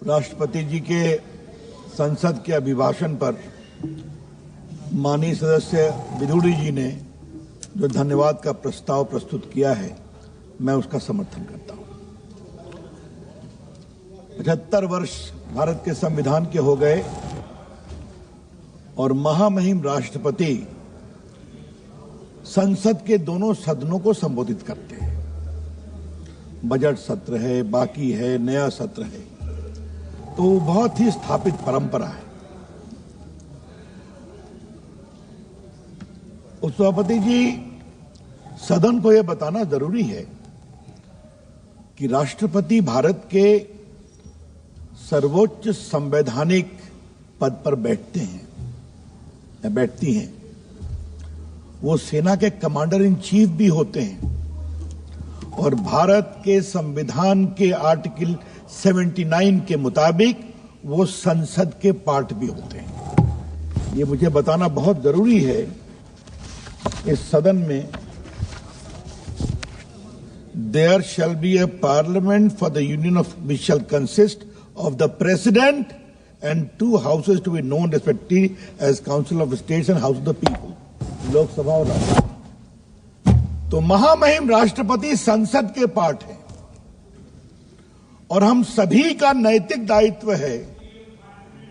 राष्ट्रपति जी के संसद के अभिभाषण पर माननीय सदस्य विदुड़ी जी ने जो धन्यवाद का प्रस्ताव प्रस्तुत किया है, मैं उसका समर्थन करता हूं। 75 वर्ष भारत के संविधान के हो गए और महामहिम राष्ट्रपति संसद के दोनों सदनों को संबोधित करते हैं। बजट सत्र है, बाकी है, नया सत्र है, तो बहुत ही स्थापित परंपरा है। उपसभापति जी, सदन को यह बताना जरूरी है कि राष्ट्रपति भारत के सर्वोच्च संवैधानिक पद पर बैठते हैं या बैठती हैं। वो सेना के कमांडर इन चीफ भी होते हैं और भारत के संविधान के आर्टिकल 79 के मुताबिक वो संसद के पार्ट भी होते हैं। ये मुझे बताना बहुत जरूरी है। इस सदन में there shall be a parliament for the union of which shall consist of the president and 2 houses to be known respectively as council of states and house of the people, Lok Sabha और राज्यसभा। तो महामहिम राष्ट्रपति संसद के पार्ट है और हम सभी का नैतिक दायित्व है,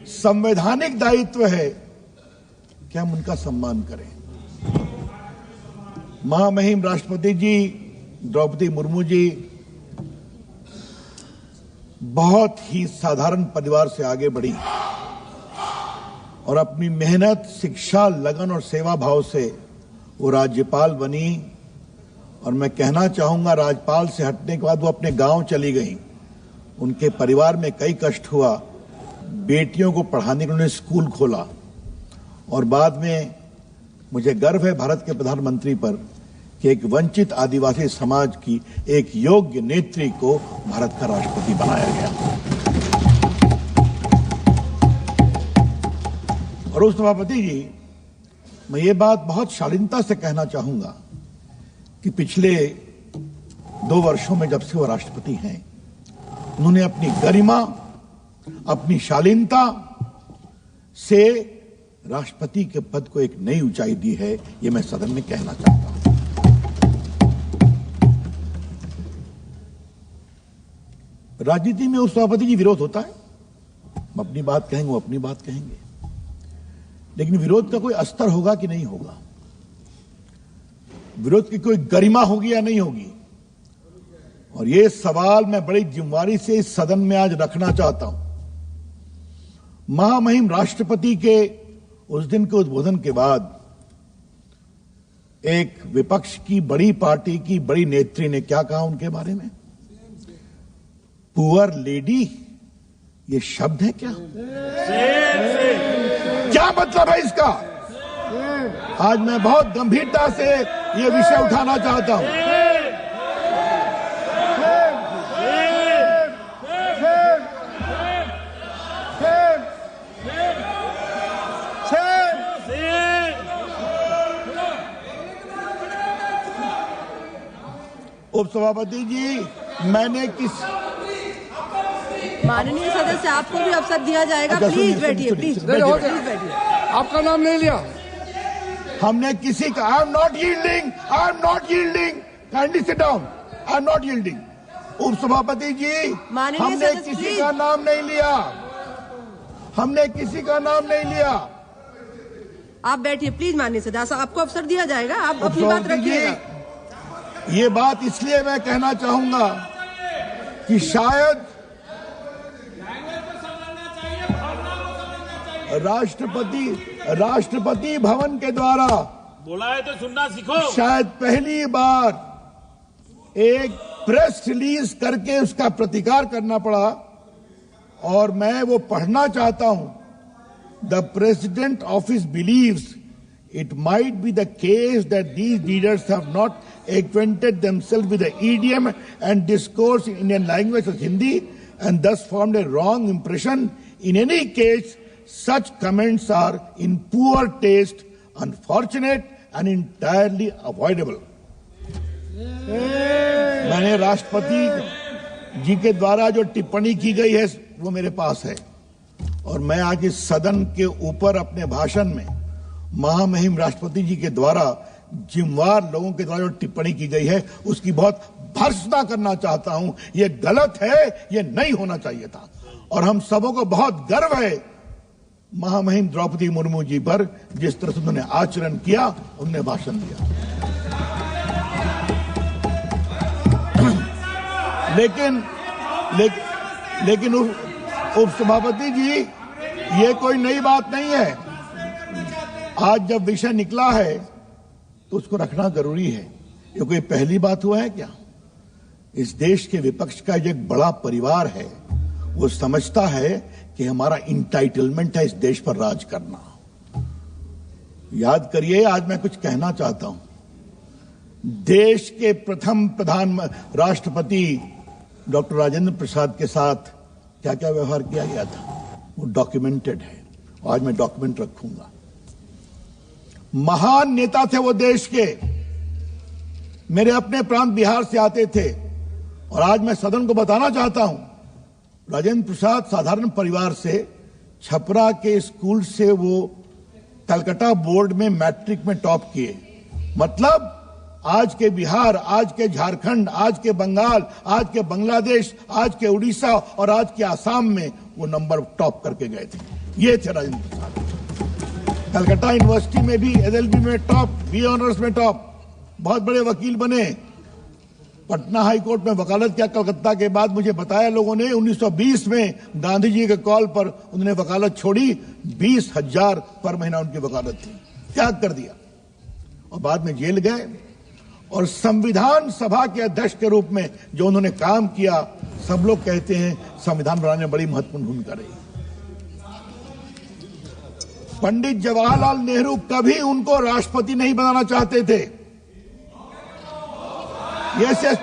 संवैधानिक दायित्व है कि हम उनका सम्मान करें। महामहिम राष्ट्रपति जी द्रौपदी मुर्मू जी बहुत ही साधारण परिवार से आगे बढ़ी और अपनी मेहनत, शिक्षा, लगन और सेवा भाव से वो राज्यपाल बनी। और मैं कहना चाहूंगा, राज्यपाल से हटने के बाद वो अपने गांव चली गई। उनके परिवार में कई कष्ट हुआ। बेटियों को पढ़ाने के लिए उन्होंने स्कूल खोला और बाद में मुझे गर्व है भारत के प्रधानमंत्री पर कि एक वंचित आदिवासी समाज की एक योग्य नेत्री को भारत का राष्ट्रपति बनाया गया। और उस सभापति जी, मैं ये बात बहुत शालीनता से कहना चाहूंगा कि पिछले 2 वर्षों में जब से वो राष्ट्रपति हैं, उन्होंने अपनी गरिमा, अपनी शालीनता से राष्ट्रपति के पद को एक नई ऊंचाई दी है। ये मैं सदन में कहना चाहता हूं। राजनीति में उस सभापति जी विरोध होता है, हम अपनी बात कहेंगे, वो अपनी बात कहेंगे, लेकिन विरोध का कोई अस्तर होगा कि नहीं होगा? विरोध की कोई गरिमा होगी या नहीं होगी? और ये सवाल मैं बड़ी जिम्मेदारी से इस सदन में आज रखना चाहता हूं। महामहिम राष्ट्रपति के उस दिन के उद्बोधन के बाद एक विपक्ष की बड़ी पार्टी की बड़ी नेत्री ने क्या कहा उनके बारे में? पुअर लेडी, ये शब्द है क्या? क्या मतलब है इसका? आज मैं बहुत गंभीरता से ये विषय उठाना चाहता हूं। उपसभापति जी, मैंने माननीय सदस्य, आपको भी अवसर दिया जाएगा। प्लीज बैठिए, प्लीज बैठिए। आपका नाम नहीं लिया। हमने किसी का I am not yielding, kindly sit down, I am not yielding. उपसभापति जी, हमने किसी का नाम नहीं लिया, हमने किसी का नाम नहीं लिया। आप बैठिए प्लीज। माननीय सदस्य, आपको अवसर दिया जाएगा, आप अपनी बात रखिएगा। ये बात इसलिए मैं कहना चाहूंगा कि शायद राष्ट्रपति भवन के द्वारा बोला है तो सुनना सीखो। शायद पहली बार एक प्रेस रिलीज करके उसका प्रतिकार करना पड़ा और मैं वो पढ़ना चाहता हूं। The president office believes it might be the case that these leaders have not acquainted themselves with the idiom and discourse in Indian language as Hindi and thus formed a wrong impression. In any case, such comments are in poor taste, unfortunate and entirely avoidable. मैंने जी के द्वारा जो टिप्पणी की गई है वो मेरे पास है, और मैं आज इस सदन के ऊपर अपने भाषण में महामहिम राष्ट्रपति जी के द्वारा जिम्मेवार लोगों के द्वारा जो टिप्पणी की गई है उसकी बहुत भर्त्सना करना चाहता हूं। ये गलत है, ये नहीं होना चाहिए था, और हम सबों को बहुत गर्व है महामहिम द्रौपदी मुर्मू जी पर, जिस तरह से उन्होंने आचरण किया, उन्होंने भाषण दिया। लेकिन उपसभापति जी, ये कोई नई बात नहीं है। आज जब विषय निकला है तो उसको रखना जरूरी है। ये कोई पहली बात हुआ है क्या? इस देश के विपक्ष का एक बड़ा परिवार है, वो समझता है कि हमारा इंटाइटलमेंट है इस देश पर राज करना। याद करिए, आज मैं कुछ कहना चाहता हूं। देश के प्रथम राष्ट्रपति डॉक्टर राजेंद्र प्रसाद के साथ क्या क्या व्यवहार किया गया था वो डॉक्यूमेंटेड है, आज मैं डॉक्यूमेंट रखूंगा। महान नेता थे वो देश के, मेरे अपने प्रांत बिहार से आते थे, और आज मैं सदन को बताना चाहता हूं, राजेंद्र प्रसाद साधारण परिवार से, छपरा के स्कूल से वो कलकत्ता बोर्ड में मैट्रिक में टॉप किए। मतलब आज के बिहार, आज के झारखंड, आज के बंगाल, आज के बांग्लादेश, आज के उड़ीसा और आज के आसाम में वो नंबर टॉप करके गए थे। ये थे राजेंद्र प्रसाद। कलकत्ता यूनिवर्सिटी में भी एलएलबी में टॉप, बी ऑनर्स में टॉप, बहुत बड़े वकील बने। पटना हाई कोर्ट में वकालत किया कलकत्ता के बाद। मुझे बताया लोगों ने 1920 में गांधी जी के कॉल पर उन्होंने वकालत छोड़ी, 20,000 पर महीना उनकी वकालत थी, त्याग कर दिया, और बाद में जेल गए। और संविधान सभा के अध्यक्ष के रूप में जो उन्होंने काम किया, सब लोग कहते हैं संविधान बनाने में बड़ी महत्वपूर्ण भूमिका रही। पंडित जवाहरलाल नेहरू कभी उनको राष्ट्रपति नहीं बनाना चाहते थे। यस यस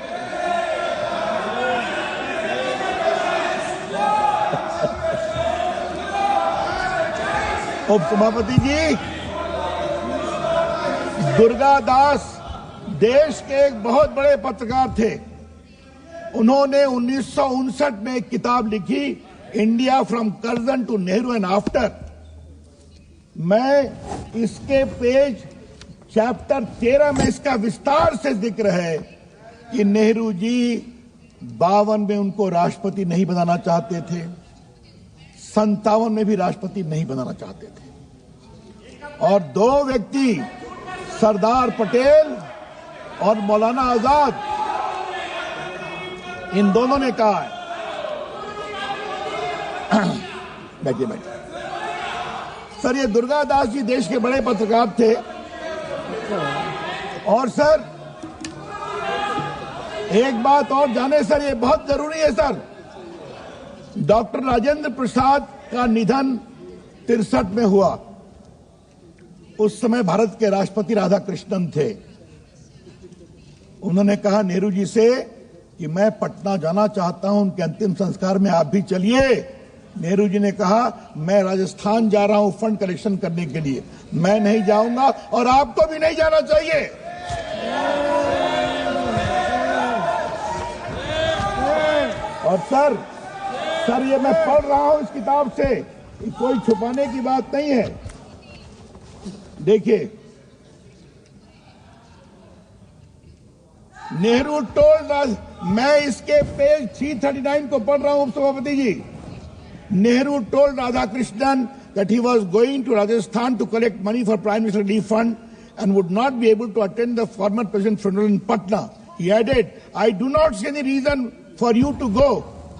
उपसभापति जी, दुर्गादास देश के एक बहुत बड़े पत्रकार थे। उन्होंने 1959 में एक किताब लिखी, India from Curzon to Nehru and after. मैं इसके पेज चैप्टर 13 में इसका विस्तार से जिक्र है कि नेहरू जी 52 में उनको राष्ट्रपति नहीं बनाना चाहते थे, 57 में भी राष्ट्रपति नहीं बनाना चाहते थे, और दो व्यक्ति सरदार पटेल और मौलाना आजाद, इन दोनों ने कहा है। बैठिए बैठिए सर, ये दुर्गादास जी देश के बड़े पत्रकार थे, और सर एक बात और जाने सर, ये बहुत जरूरी है सर। डॉक्टर राजेंद्र प्रसाद का निधन 63 में हुआ। उस समय भारत के राष्ट्रपति राधाकृष्णन थे। उन्होंने कहा नेहरू जी से कि मैं पटना जाना चाहता हूं, उनके अंतिम संस्कार में आप भी चलिए। नेहरू जी ने कहा मैं राजस्थान जा रहा हूं फंड कलेक्शन करने के लिए, मैं नहीं जाऊंगा और आपको भी नहीं जाना चाहिए। और सर ये मैं पढ़ रहा हूं इस किताब से, कोई छुपाने की बात नहीं है। देखिए, नेहरू टोल्ड, मैं इसके पेज 339 को पढ़ रहा हूं उपसभापति जी। Nehru told Radhakrishnan that he was going to Rajasthan to collect money for Prime Minister Relief Fund and would not be able to attend the former president's funeral in Patna. He added, I do not see any reason for you to go.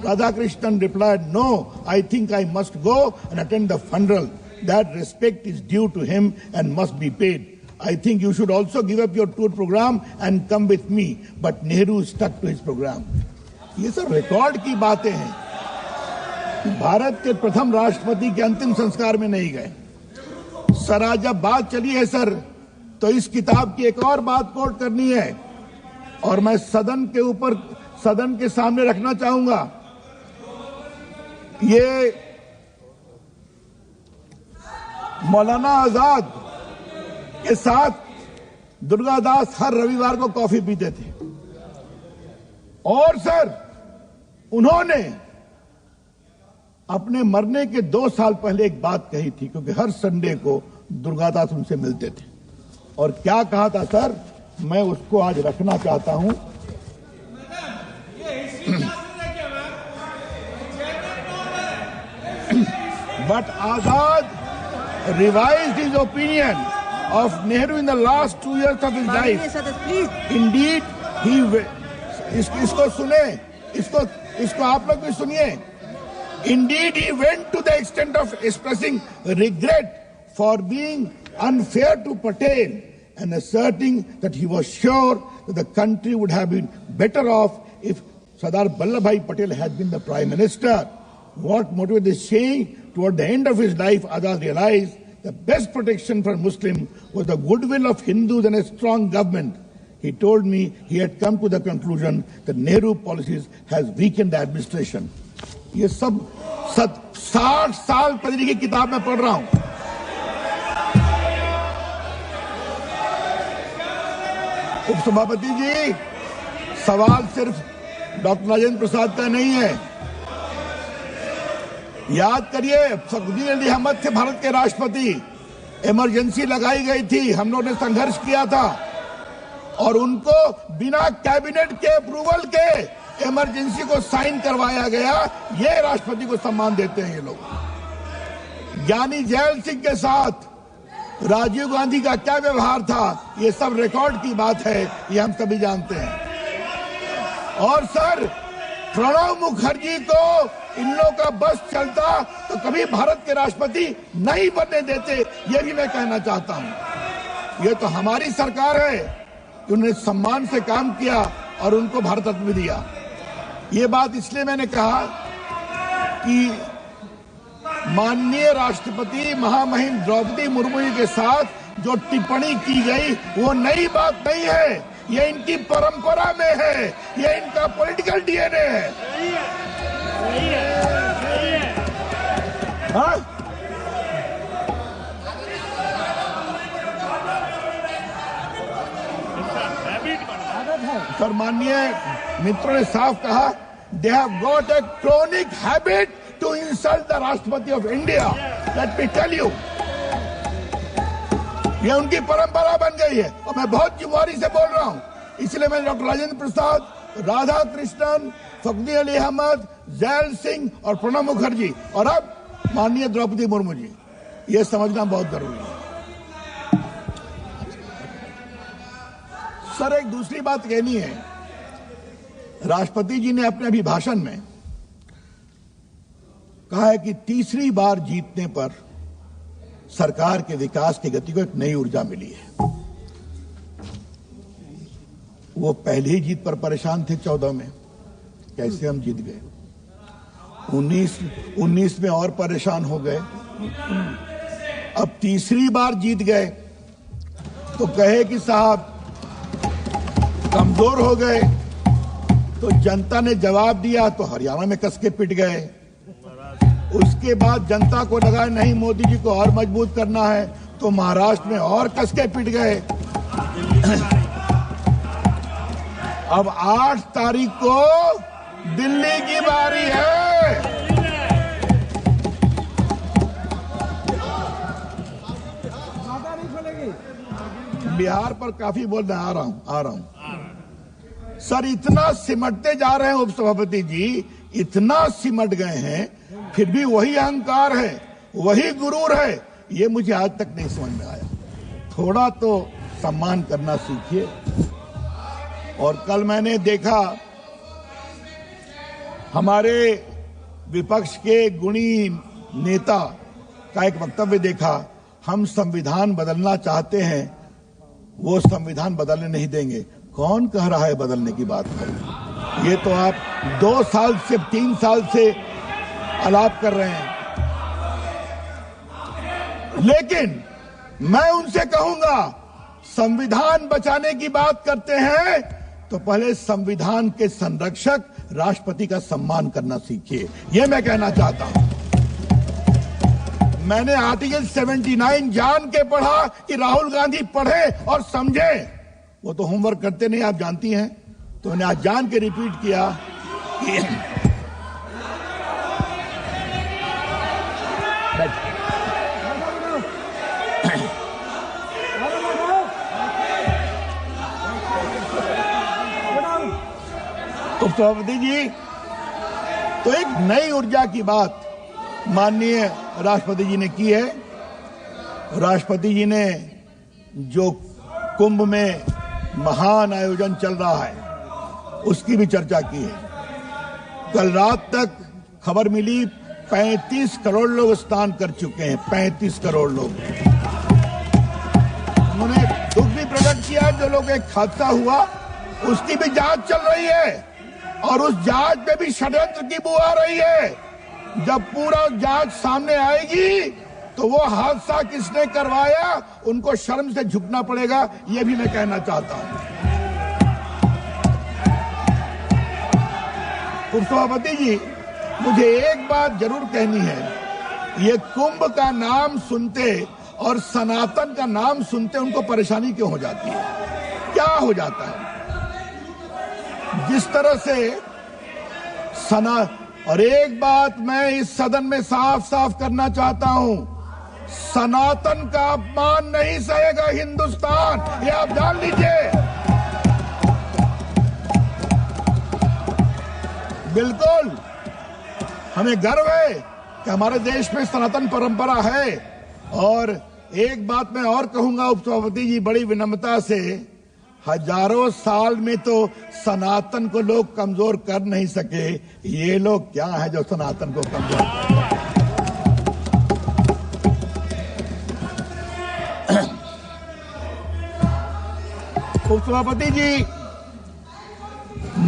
Radhakrishnan replied, no, I think I must go and attend the funeral. That respect is due to him and must be paid. I think you should also give up your tour program and come with me. But Nehru stuck to his program. ये सब record की बातें हैं। भारत के प्रथम राष्ट्रपति के अंतिम संस्कार में नहीं गए। सर आज जब बात चली है सर, तो इस किताब की एक और बात कोट करनी है, और मैं सदन के सामने रखना चाहूंगा। ये मौलाना आजाद के साथ दुर्गादास हर रविवार को कॉफी पीते थे, और सर उन्होंने अपने मरने के 2 साल पहले एक बात कही थी, क्योंकि हर संडे को दुर्गादास उनसे मिलते थे। और क्या कहा था सर, मैं उसको आज रखना चाहता हूं। But Azad revised his opinion of Nehru in the last 2 years of his life. Indeed, इसको सुने, इसको आप लोग भी सुनिए। Indeed, he went to the extent of expressing regret for being unfair to Patel and asserting that he was sure that the country would have been better off if Sardar Vallabhbhai Patel had been the Prime Minister. What motivated this change? Toward the end of his life, Azad realized the best protection for Muslims was the goodwill of Hindus and a strong government. He told me he had come to the conclusion that Nehru policies has weakened the administration. ये सब 60 साल पहले की किताब में पढ़ रहा हूं। उपसभापति जी, सवाल सिर्फ डॉक्टर राजेंद्र प्रसाद का नहीं है। याद करिए, फखरुद्दीन अली अहमद थे भारत के राष्ट्रपति। इमरजेंसी लगाई गई थी, हम लोगों ने संघर्ष किया था और उनको बिना कैबिनेट के अप्रूवल के इमरजेंसी को साइन करवाया गया। ये राष्ट्रपति को सम्मान देते हैं ये लोग। ज्ञानी जैल सिंह के साथ राजीव गांधी का क्या व्यवहार था, ये सब रिकॉर्ड की बात है, ये हम सभी जानते हैं। और सर, प्रणब मुखर्जी को इन लोगों का बस चलता तो कभी भारत के राष्ट्रपति नहीं बनने देते, ये भी मैं कहना चाहता हूं। ये तो हमारी सरकार है कि उन्होंने सम्मान से काम किया और उनको भारत रत्न भी दिया। ये बात इसलिए मैंने कहा कि माननीय राष्ट्रपति महामहिम द्रौपदी मुर्मू जी के साथ जो टिप्पणी की गई वो नई बात नहीं है, ये इनकी परंपरा में है, ये इनका पॉलिटिकल डीएनए है। हाँ? सर, माननीय मित्रों ने साफ कहा, they have got a chronic habit to insult the राष्ट्रपति of India. Let me tell you, ये उनकी परंपरा बन गई है और मैं बहुत जिम्मेदारी से बोल रहा हूं। इसलिए मैंने डॉक्टर राजेंद्र प्रसाद, राधा कृष्णन, फखरुद्दीन अली अहमद, जैल सिंह और प्रणब मुखर्जी और अब माननीय द्रौपदी मुर्मू जी, ये समझना बहुत जरूरी है। सर, एक दूसरी बात कहनी है। राष्ट्रपति जी ने अपने अभिभाषण में कहा है कि तीसरी बार जीतने पर सरकार के विकास की गति को एक नई ऊर्जा मिली है। वो पहले ही जीत पर परेशान थे 14 में, कैसे हम जीत गए। 19 में और परेशान हो गए, अब तीसरी बार जीत गए तो कहे कि साहब कमजोर हो गए। तो जनता ने जवाब दिया तो हरियाणा में कस के पिट गए। उसके बाद जनता को लगा नहीं मोदी जी को और मजबूत करना है तो महाराष्ट्र में और कस के पिट गए। अब 8 तारीख को दिल्ली की बारी है। बिहार पर काफी बोल रहे हैं, आ रहा हूं। सर, इतना सिमटते जा रहे हैं उपसभापति जी, इतना सिमट गए हैं, फिर भी वही अहंकार है, वही गुरूर है। ये मुझे आज तक नहीं समझ में आया। थोड़ा तो सम्मान करना सीखिए। और कल मैंने देखा हमारे विपक्ष के गुणी नेता का एक वक्तव्य देखा, हम संविधान बदलना चाहते हैं, वो संविधान बदलने नहीं देंगे। कौन कह रहा है बदलने की बात है? ये तो आप 2 साल से 3 साल से आलाप कर रहे हैं। लेकिन मैं उनसे कहूंगा, संविधान बचाने की बात करते हैं तो पहले संविधान के संरक्षक राष्ट्रपति का सम्मान करना सीखिए। यह मैं कहना चाहता हूं। मैंने आर्टिकल 79 जान के पढ़ा कि राहुल गांधी पढ़े और समझे। वो तो होमवर्क करते नहीं, आप जानती हैं। तो मैंने आज जान के रिपीट किया उपसभापति जी, तो एक नई ऊर्जा की बात माननीय राष्ट्रपति जी ने की है। राष्ट्रपति जी ने जो कुंभ में महान आयोजन चल रहा है उसकी भी चर्चा की है। कल रात तक खबर मिली 35 करोड़ लोग स्नान कर चुके हैं, 35 करोड़ लोग। उन्होंने दुख भी प्रकट किया जो लोग एक हादसा हुआ उसकी भी जांच चल रही है और उस जांच में भी षड्यंत्र की बू आ रही है। जब पूरा जांच सामने आएगी तो वो हादसा किसने करवाया उनको शर्म से झुकना पड़ेगा, ये भी मैं कहना चाहता हूं। उपसभापति जी, मुझे एक बात जरूर कहनी है, ये कुंभ का नाम सुनते और सनातन का नाम सुनते उनको परेशानी क्यों हो जाती है, क्या हो जाता है? जिस तरह से और एक बात मैं इस सदन में साफ साफ करना चाहता हूं, सनातन का अपमान नहीं सहेगा हिंदुस्तान, ये आप जान लीजिए। बिल्कुल हमें गर्व है कि हमारे देश में सनातन परंपरा है। और एक बात मैं और कहूंगा उपसभापति जी, बड़ी विनम्रता से, हजारों साल में तो सनातन को लोग कमजोर कर नहीं सके, ये लोग क्या है जो सनातन को कमजोर कर। उपसभापति जी,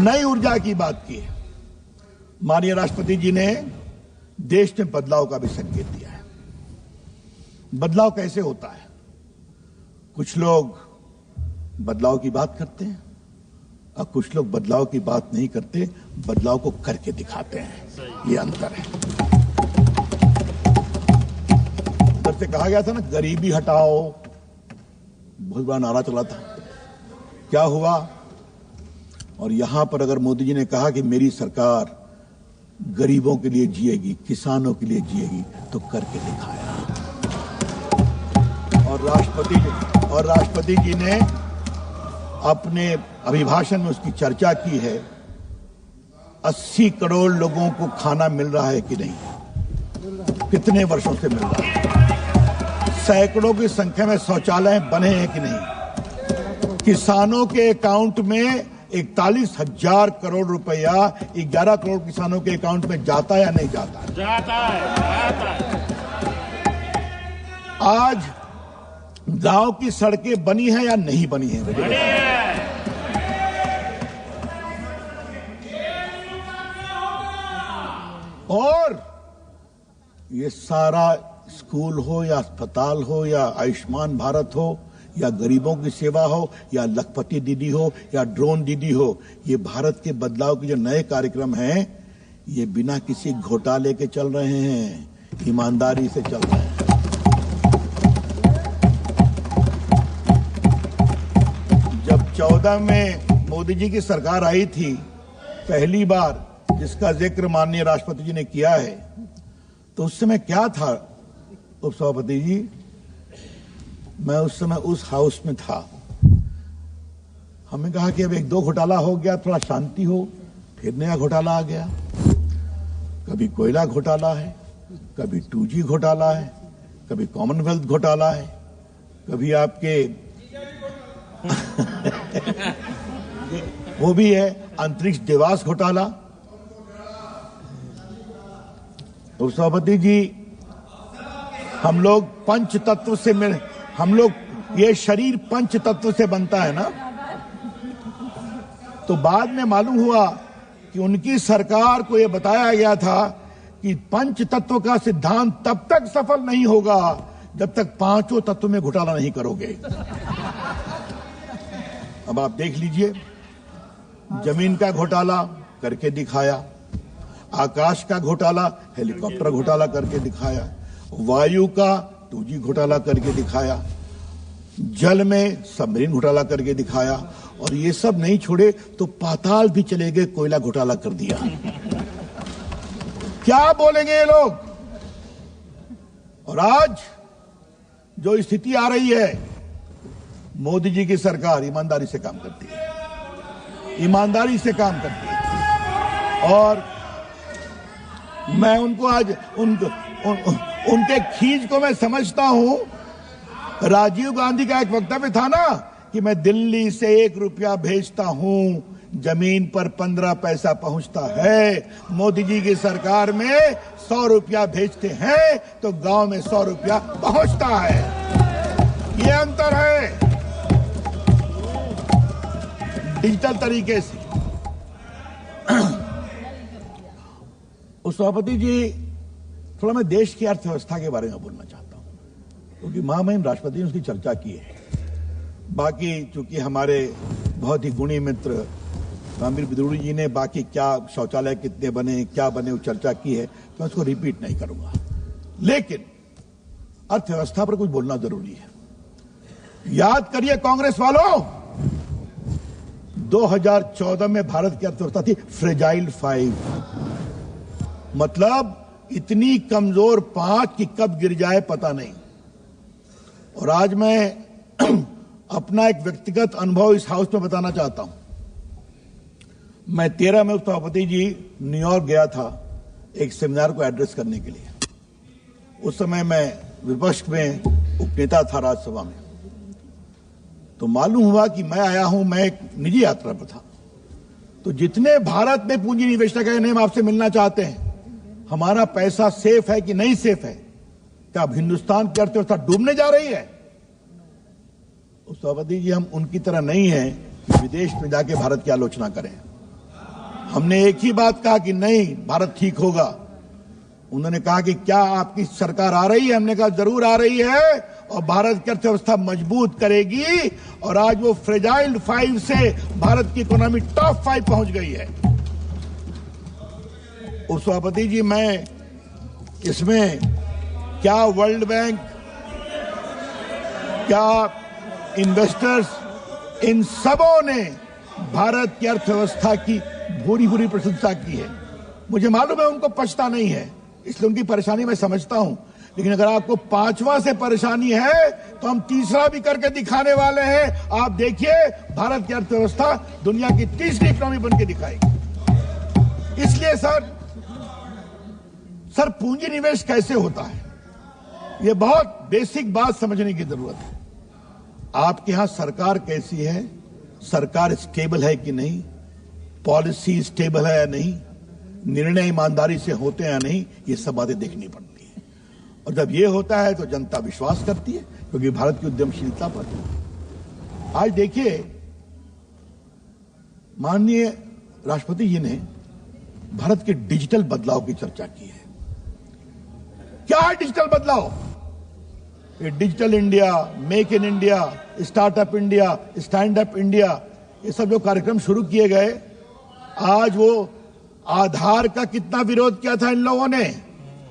नई ऊर्जा की बात की है। माननीय राष्ट्रपति जी ने देश में बदलाव का भी संकेत दिया है। बदलाव कैसे होता है? कुछ लोग बदलाव की बात करते हैं और कुछ लोग बदलाव की बात नहीं करते, बदलाव को करके दिखाते हैं, ये अंतर है। उधर से कहा गया था ना, गरीबी हटाओ, बहुत बड़ा नारा चला था, क्या हुआ? और यहां पर अगर मोदी जी ने कहा कि मेरी सरकार गरीबों के लिए जिएगी, किसानों के लिए जिएगी, तो करके दिखाया। और राष्ट्रपति जी ने अपने अभिभाषण में उसकी चर्चा की है। 80 करोड़ लोगों को खाना मिल रहा है कि नहीं, कितने वर्षों से मिल रहा है, सैकड़ों की संख्या में शौचालय बने हैं कि नहीं, किसानों के अकाउंट में 41,000 करोड़ रुपया 11 करोड़ किसानों के अकाउंट में जाता है या नहीं जाता? जाता है। आज गांव की सड़कें बनी है या नहीं बनी है? बनी है। और ये सारा स्कूल हो या अस्पताल हो या आयुष्मान भारत हो या गरीबों की सेवा हो या लखपति दीदी हो या ड्रोन दीदी हो, ये भारत के बदलाव के जो नए कार्यक्रम हैं, ये बिना किसी घोटाले के चल रहे हैं, ईमानदारी से चल रहे हैं। जब 14 में मोदी जी की सरकार आई थी, पहली बार जिसका जिक्र माननीय राष्ट्रपति जी ने किया है, तो उस समय क्या था उपसभापति जी? मैं उस समय उस हाउस में था। हमने कहा कि अब 1-2 घोटाला हो गया, थोड़ा शांति हो, फिर नया घोटाला आ गया। कभी कोयला घोटाला है, कभी 2G घोटाला है, कभी कॉमनवेल्थ घोटाला है, कभी आपके वो भी है अंतरिक्ष देवास घोटाला। उपसभापति जी, हम लोग पंच तत्व से मिल, हम लोग, ये शरीर पंच तत्व से बनता है ना। तो बाद में मालूम हुआ कि उनकी सरकार को यह बताया गया था कि पंच तत्व का सिद्धांत तब तक सफल नहीं होगा जब तक 5 तत्व में घोटाला नहीं करोगे। अब आप देख लीजिए, जमीन का घोटाला करके दिखाया, आकाश का घोटाला हेलीकॉप्टर घोटाला करके दिखाया, वायु का 2G घोटाला करके दिखाया, जल में सबमरीन घोटाला करके दिखाया, और ये सब नहीं छोड़े तो पाताल भी चले गए, कोयला घोटाला कर दिया। क्या बोलेंगे ये लोग? और आज जो स्थिति आ रही है, मोदी जी की सरकार ईमानदारी से काम करती है, ईमानदारी से काम करती है। और मैं उनको आज उनके खींच को मैं समझता हूं। राजीव गांधी का एक वक्तव्य था ना कि मैं दिल्ली से 1 रुपया भेजता हूं, जमीन पर 15 पैसा पहुंचता है। मोदी जी की सरकार में 100 रुपया भेजते हैं तो गांव में 100 रुपया पहुंचता है। ये अंतर है डिजिटल तरीके से। सभापति जी, थोड़ा मैं देश की अर्थव्यवस्था के बारे में बोलना चाहता हूं, क्योंकि महामहिम राष्ट्रपति ने उसकी चर्चा की है। बाकी चूंकि हमारे बहुत ही गुणी मित्र रामवीर बिदुड़ी जी ने बाकी क्या शौचालय कितने बने, क्या बने, वो चर्चा की है, तो मैं उसको रिपीट नहीं करूंगा। लेकिन अर्थव्यवस्था पर कुछ बोलना जरूरी है। याद करिए कांग्रेस वालों, 2014 में भारत की अर्थव्यवस्था थी फ्रेजाइल 5, मतलब इतनी कमजोर 5 कि कब गिर जाए पता नहीं। और आज मैं अपना एक व्यक्तिगत अनुभव इस हाउस में बताना चाहता हूं। मैं 13 में सभापति जी न्यूयॉर्क गया था एक सेमिनार को एड्रेस करने के लिए। उस समय मैं विपक्ष में उपनेता था राज्यसभा में। तो मालूम हुआ कि मैं आया हूं, मैं एक निजी यात्रा पर था। तो जितने भारत में पूंजी निवेशक हैं, हम आपसे मिलना चाहते हैं। हमारा पैसा सेफ है कि नहीं सेफ है? क्या अब हिंदुस्तान की अर्थव्यवस्था डूबने जा रही है? सभापति जी, हम उनकी तरह नहीं है कि विदेश में जाके भारत की आलोचना करें। हमने एक ही बात कहा कि नहीं, भारत ठीक होगा। उन्होंने कहा कि क्या आपकी सरकार आ रही है? हमने कहा जरूर आ रही है और भारत की अर्थव्यवस्था मजबूत करेगी। और आज वो फ्रेजाइल 5 से भारत की इकोनॉमी टॉप 5 पहुंच गई है। सभापति जी, मैं इसमें क्या वर्ल्ड बैंक, क्या इन्वेस्टर्स, इन सबों ने भारत की अर्थव्यवस्था की भूरी भूरी प्रशंसा की है। मुझे मालूम है उनको पछता नहीं है, इसलिए उनकी परेशानी मैं समझता हूं। लेकिन अगर आपको 5वां से परेशानी है तो हम तीसरा भी करके दिखाने वाले हैं। आप देखिए, भारत की अर्थव्यवस्था दुनिया की तीसरी इकोनॉमी बन के दिखाएगी। इसलिए सर पूंजी निवेश कैसे होता है, यह बहुत बेसिक बात समझने की जरूरत है। आपके यहां सरकार कैसी है, सरकार स्टेबल है कि नहीं, पॉलिसी स्टेबल है या नहीं, निर्णय ईमानदारी से होते हैं या नहीं, ये सब बातें देखनी पड़ती है। और जब ये होता है तो जनता विश्वास करती है, क्योंकि भारत की उद्यमशीलता पर। आज देखिए, माननीय राष्ट्रपति जी ने भारत के डिजिटल बदलाव की चर्चा की है। क्या है डिजिटल बदलाव? ये digital India, make in India, startup India, stand up India, ये सब जो कार्यक्रम शुरू किए गए, आज वो आधार का कितना विरोध किया था इन लोगों ने।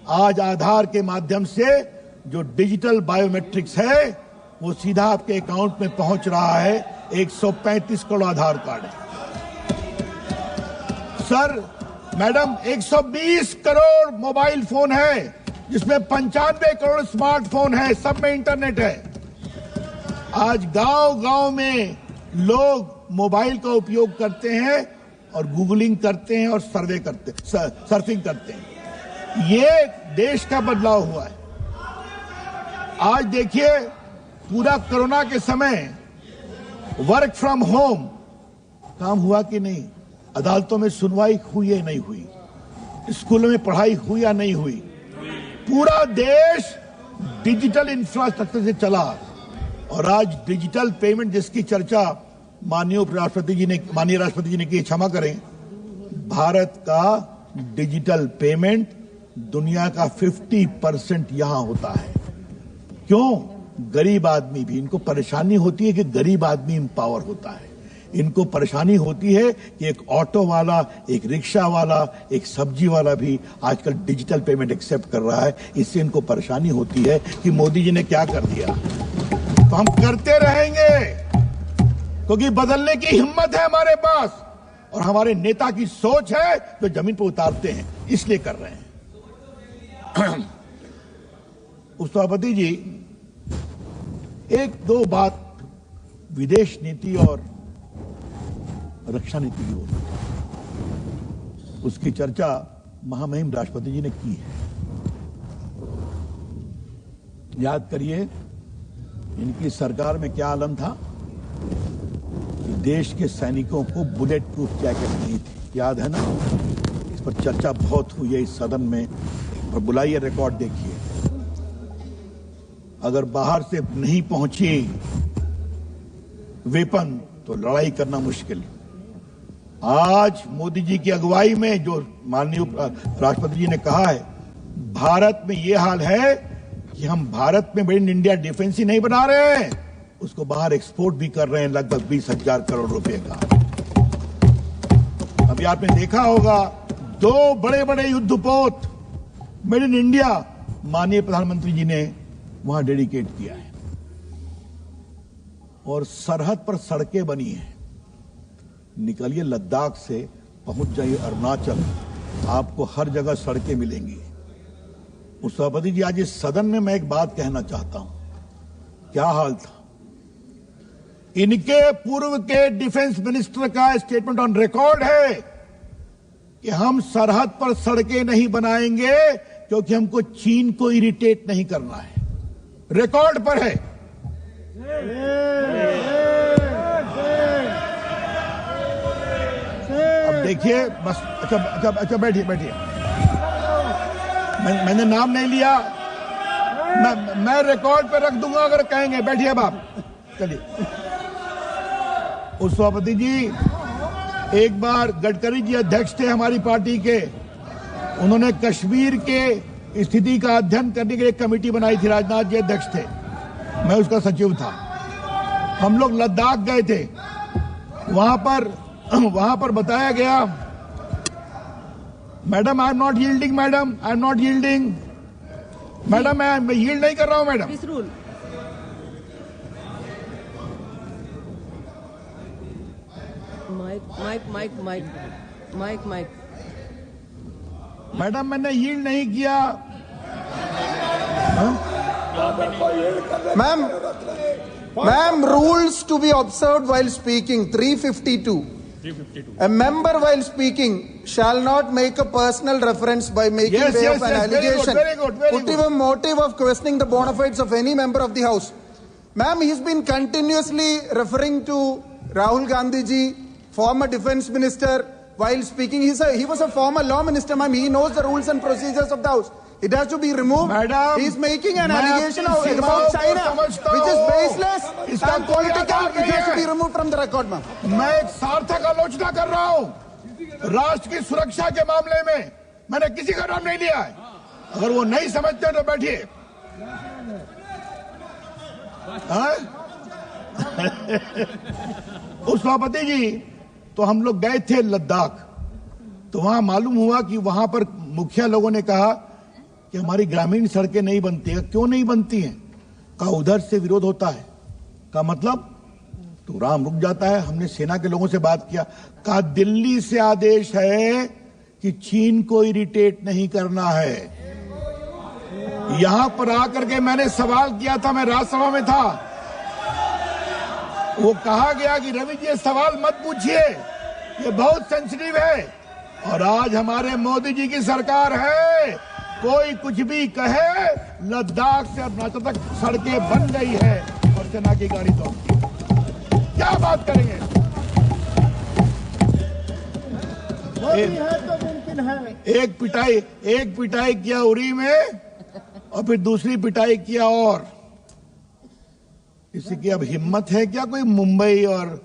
आज आधार के माध्यम से जो डिजिटल बायोमेट्रिक्स है वो सीधा आपके अकाउंट में पहुंच रहा है। 135 करोड़ आधार कार्ड है sir. Madam, 120 crore mobile phone है, जिसमें 95 करोड़ स्मार्टफोन है, सब में इंटरनेट है। आज गांव-गांव में लोग मोबाइल का उपयोग करते हैं और गूगलिंग करते हैं और सर्फिंग करते हैं। ये देश का बदलाव हुआ है। आज देखिए, पूरा कोरोना के समय वर्क फ्रॉम होम काम हुआ कि नहीं, अदालतों में सुनवाई हुई या नहीं हुई, स्कूलों में पढ़ाई हुई या नहीं हुई, पूरा देश डिजिटल इंफ्रास्ट्रक्चर से चला। और आज डिजिटल पेमेंट जिसकी चर्चा माननीय राष्ट्रपति जी ने की, क्षमा करें, भारत का डिजिटल पेमेंट दुनिया का 50% यहां होता है। क्यों? गरीब आदमी भी, इनको परेशानी होती है कि गरीब आदमी इंपावर होता है। इनको परेशानी होती है कि एक ऑटो वाला, एक रिक्शा वाला, एक सब्जी वाला भी आजकल डिजिटल पेमेंट एक्सेप्ट कर रहा है। इससे इनको परेशानी होती है कि मोदी जी ने क्या कर दिया। तो हम करते रहेंगे, क्योंकि बदलने की हिम्मत है हमारे पास और हमारे नेता की सोच है जो जमीन पर उतारते हैं, इसलिए कर रहे हैं। उपसभापति जी, एक दो बात विदेश नीति और रक्षा नीति की होती है, उसकी चर्चा महामहिम राष्ट्रपति जी ने की है। याद करिए, इनकी सरकार में क्या आलम था कि देश के सैनिकों को बुलेट प्रूफ जैकेट नहीं थी, याद है ना? इस पर चर्चा बहुत हुई है इस सदन में, और बुलाइए, रिकॉर्ड देखिए। अगर बाहर से नहीं पहुंची वेपन तो लड़ाई करना मुश्किल। आज मोदी जी की अगुवाई में जो माननीय राष्ट्रपति जी ने कहा है, भारत में यह हाल है कि हम भारत में मेड इन इंडिया डिफेंस ही नहीं बना रहे हैं, उसको बाहर एक्सपोर्ट भी कर रहे हैं लगभग 20,000 करोड़ रुपए का। अभी आपने देखा होगा, 2 बड़े बड़े युद्धपोत मेड इन इंडिया माननीय प्रधानमंत्री जी ने वहां डेडिकेट किया है। और सरहद पर सड़कें बनी हैं, निकलिए लद्दाख से पहुंच जाइए अरुणाचल, आपको हर जगह सड़कें मिलेंगी। उपसभापति जी, आज इस सदन में मैं एक बात कहना चाहता हूं। क्या हाल था? इनके पूर्व के डिफेंस मिनिस्टर का स्टेटमेंट ऑन रिकॉर्ड है कि हम सरहद पर सड़कें नहीं बनाएंगे क्योंकि हमको चीन को इरिटेट नहीं करना है। रिकॉर्ड पर है। अब देखिए, बस अच्छा बैठिए। मैंने नाम नहीं लिया, मैं रिकॉर्ड पे रख दूंगा अगर कहेंगे। बैठिए अब आप, चलिए। उपसभापति जी, एक बार गडकरी जी अध्यक्ष थे हमारी पार्टी के, उन्होंने कश्मीर के स्थिति का अध्ययन करने के लिए कमेटी बनाई थी, राजनाथ जी अध्यक्ष थे, मैं उसका सचिव था। हम लोग लद्दाख गए थे, वहां पर बताया गया, madam I am not yielding, madam I am not yielding, madam मैं यील्ड नहीं कर रहा हूं मैडम। इस रूल माइक मैडम मैंने यील्ड नहीं किया। Ma'am, rules to be observed while speaking, 352. A member while speaking shall not make a personal reference by making way of an allegation, very good. putting a motive of questioning the bona fides of any member of the House. Ma'am, he's been continuously referring to Rahul Gandhi ji, former defense minister, while speaking. He was a former law minister, ma'am. He knows the rules and procedures of the House. It has to be removed. Madam, he is making an allegation about China, which is baseless and political. It has to be removed from the record, ma'am. मैं एक सार्थक आलोचना कर रहा हूं राष्ट्र की सुरक्षा के मामले में। मैंने किसी का नाम नहीं लिया है। अगर वो नहीं समझते तो बैठिए। उपसभापति जी, तो हम लोग गए थे लद्दाख, तो वहां मालूम हुआ कि वहां पर मुखिया लोगों ने कहा कि हमारी ग्रामीण सड़कें नहीं बनती है। क्यों नहीं बनती हैं? कहा उधर से विरोध होता है। का मतलब? तो राम रुक जाता है। हमने सेना के लोगों से बात किया, कहा दिल्ली से आदेश है कि चीन को इरिटेट नहीं करना है। यहां पर आकर के मैंने सवाल किया था, मैं राज्यसभा में था, वो कहा गया कि रवि जी सवाल मत पूछिए, ये बहुत सेंसिटिव है। और आज हमारे मोदी जी की सरकार है, कोई कुछ भी कहे, लद्दाख से अरुणाचल तक सड़कें बन गई है और सेना की गाड़ी तो क्या बात करेंगे? एक पिटाई किया उरी में और फिर दूसरी पिटाई किया। और किसी की अब हिम्मत है क्या? कोई मुंबई और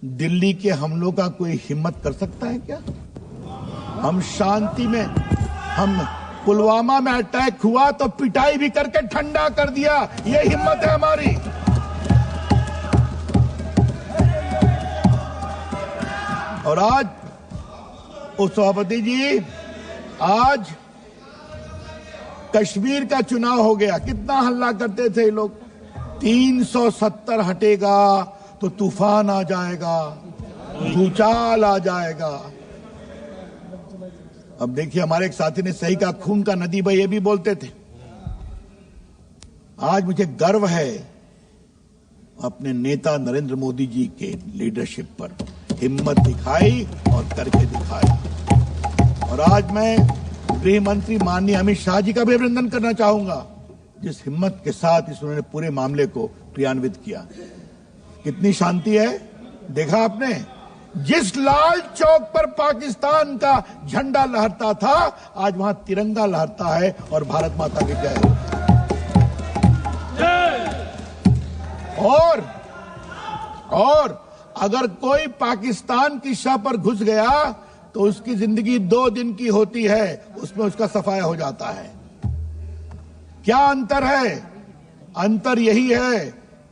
दिल्ली के हमलों का कोई हिम्मत कर सकता है क्या? हम शांति में, हम पुलवामा में अटैक हुआ तो पिटाई भी करके ठंडा कर दिया, ये हिम्मत है हमारी। और आज उपसभापति जी, आज कश्मीर का चुनाव हो गया, कितना हल्ला करते थे लोग, 370 हटेगा तो तूफान आ जाएगा, भूचाल आ जाएगा। अब देखिए, हमारे एक साथी ने सही कहा, खून का नदी भाई, ये भी बोलते थे। आज मुझे गर्व है अपने नेता नरेंद्र मोदी जी के लीडरशिप पर। हिम्मत दिखाई और करके दिखाया। और आज मैं गृह मंत्री माननीय अमित शाह जी का भी अभिनंदन करना चाहूंगा, जिस हिम्मत के साथ उन्होंने पूरे मामले को क्रियान्वित किया। कितनी शांति है, देखा आपने? जिस लाल चौक पर पाकिस्तान का झंडा लहरता था, आज वहां तिरंगा लहरता है और भारत माता की जय हो। और अगर कोई पाकिस्तान की शाह पर घुस गया तो उसकी जिंदगी 2 दिन की होती है, उसमें उसका सफाया हो जाता है। क्या अंतर है? अंतर यही है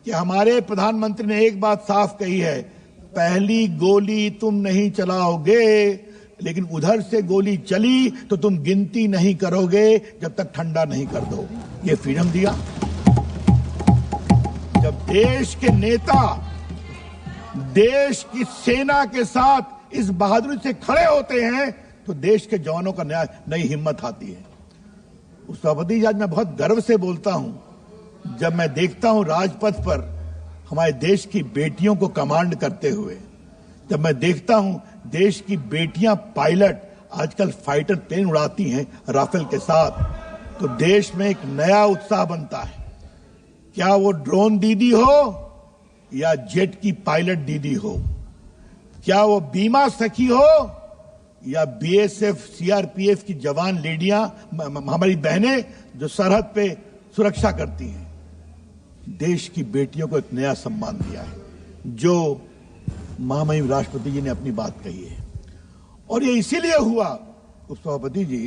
कि हमारे प्रधानमंत्री ने एक बात साफ कही है, पहली गोली तुम नहीं चलाओगे, लेकिन उधर से गोली चली तो तुम गिनती नहीं करोगे जब तक ठंडा नहीं कर दो। ये फ्रीडम दिया। जब देश के नेता देश की सेना के साथ इस बहादुरी से खड़े होते हैं तो देश के जवानों का नई हिम्मत आती है। उस सभापति जी, आज मैं बहुत गर्व से बोलता हूं जब मैं देखता हूं राजपथ पर हमारे देश की बेटियों को कमांड करते हुए, जब मैं देखता हूं देश की बेटियां पायलट आजकल फाइटर प्लेन उड़ाती हैं राफेल के साथ, तो देश में एक नया उत्साह बनता है। क्या वो ड्रोन दीदी हो या जेट की पायलट दीदी हो, क्या वो बीमा सखी हो या बीएसएफ सीआरपीएफ की जवान लेडियां, हमारी बहनें जो सरहद पे सुरक्षा करती हैं, देश की बेटियों को एक नया सम्मान दिया है जो महामहिम राष्ट्रपति जी ने अपनी बात कही है। और ये इसीलिए हुआ उपसभापति जी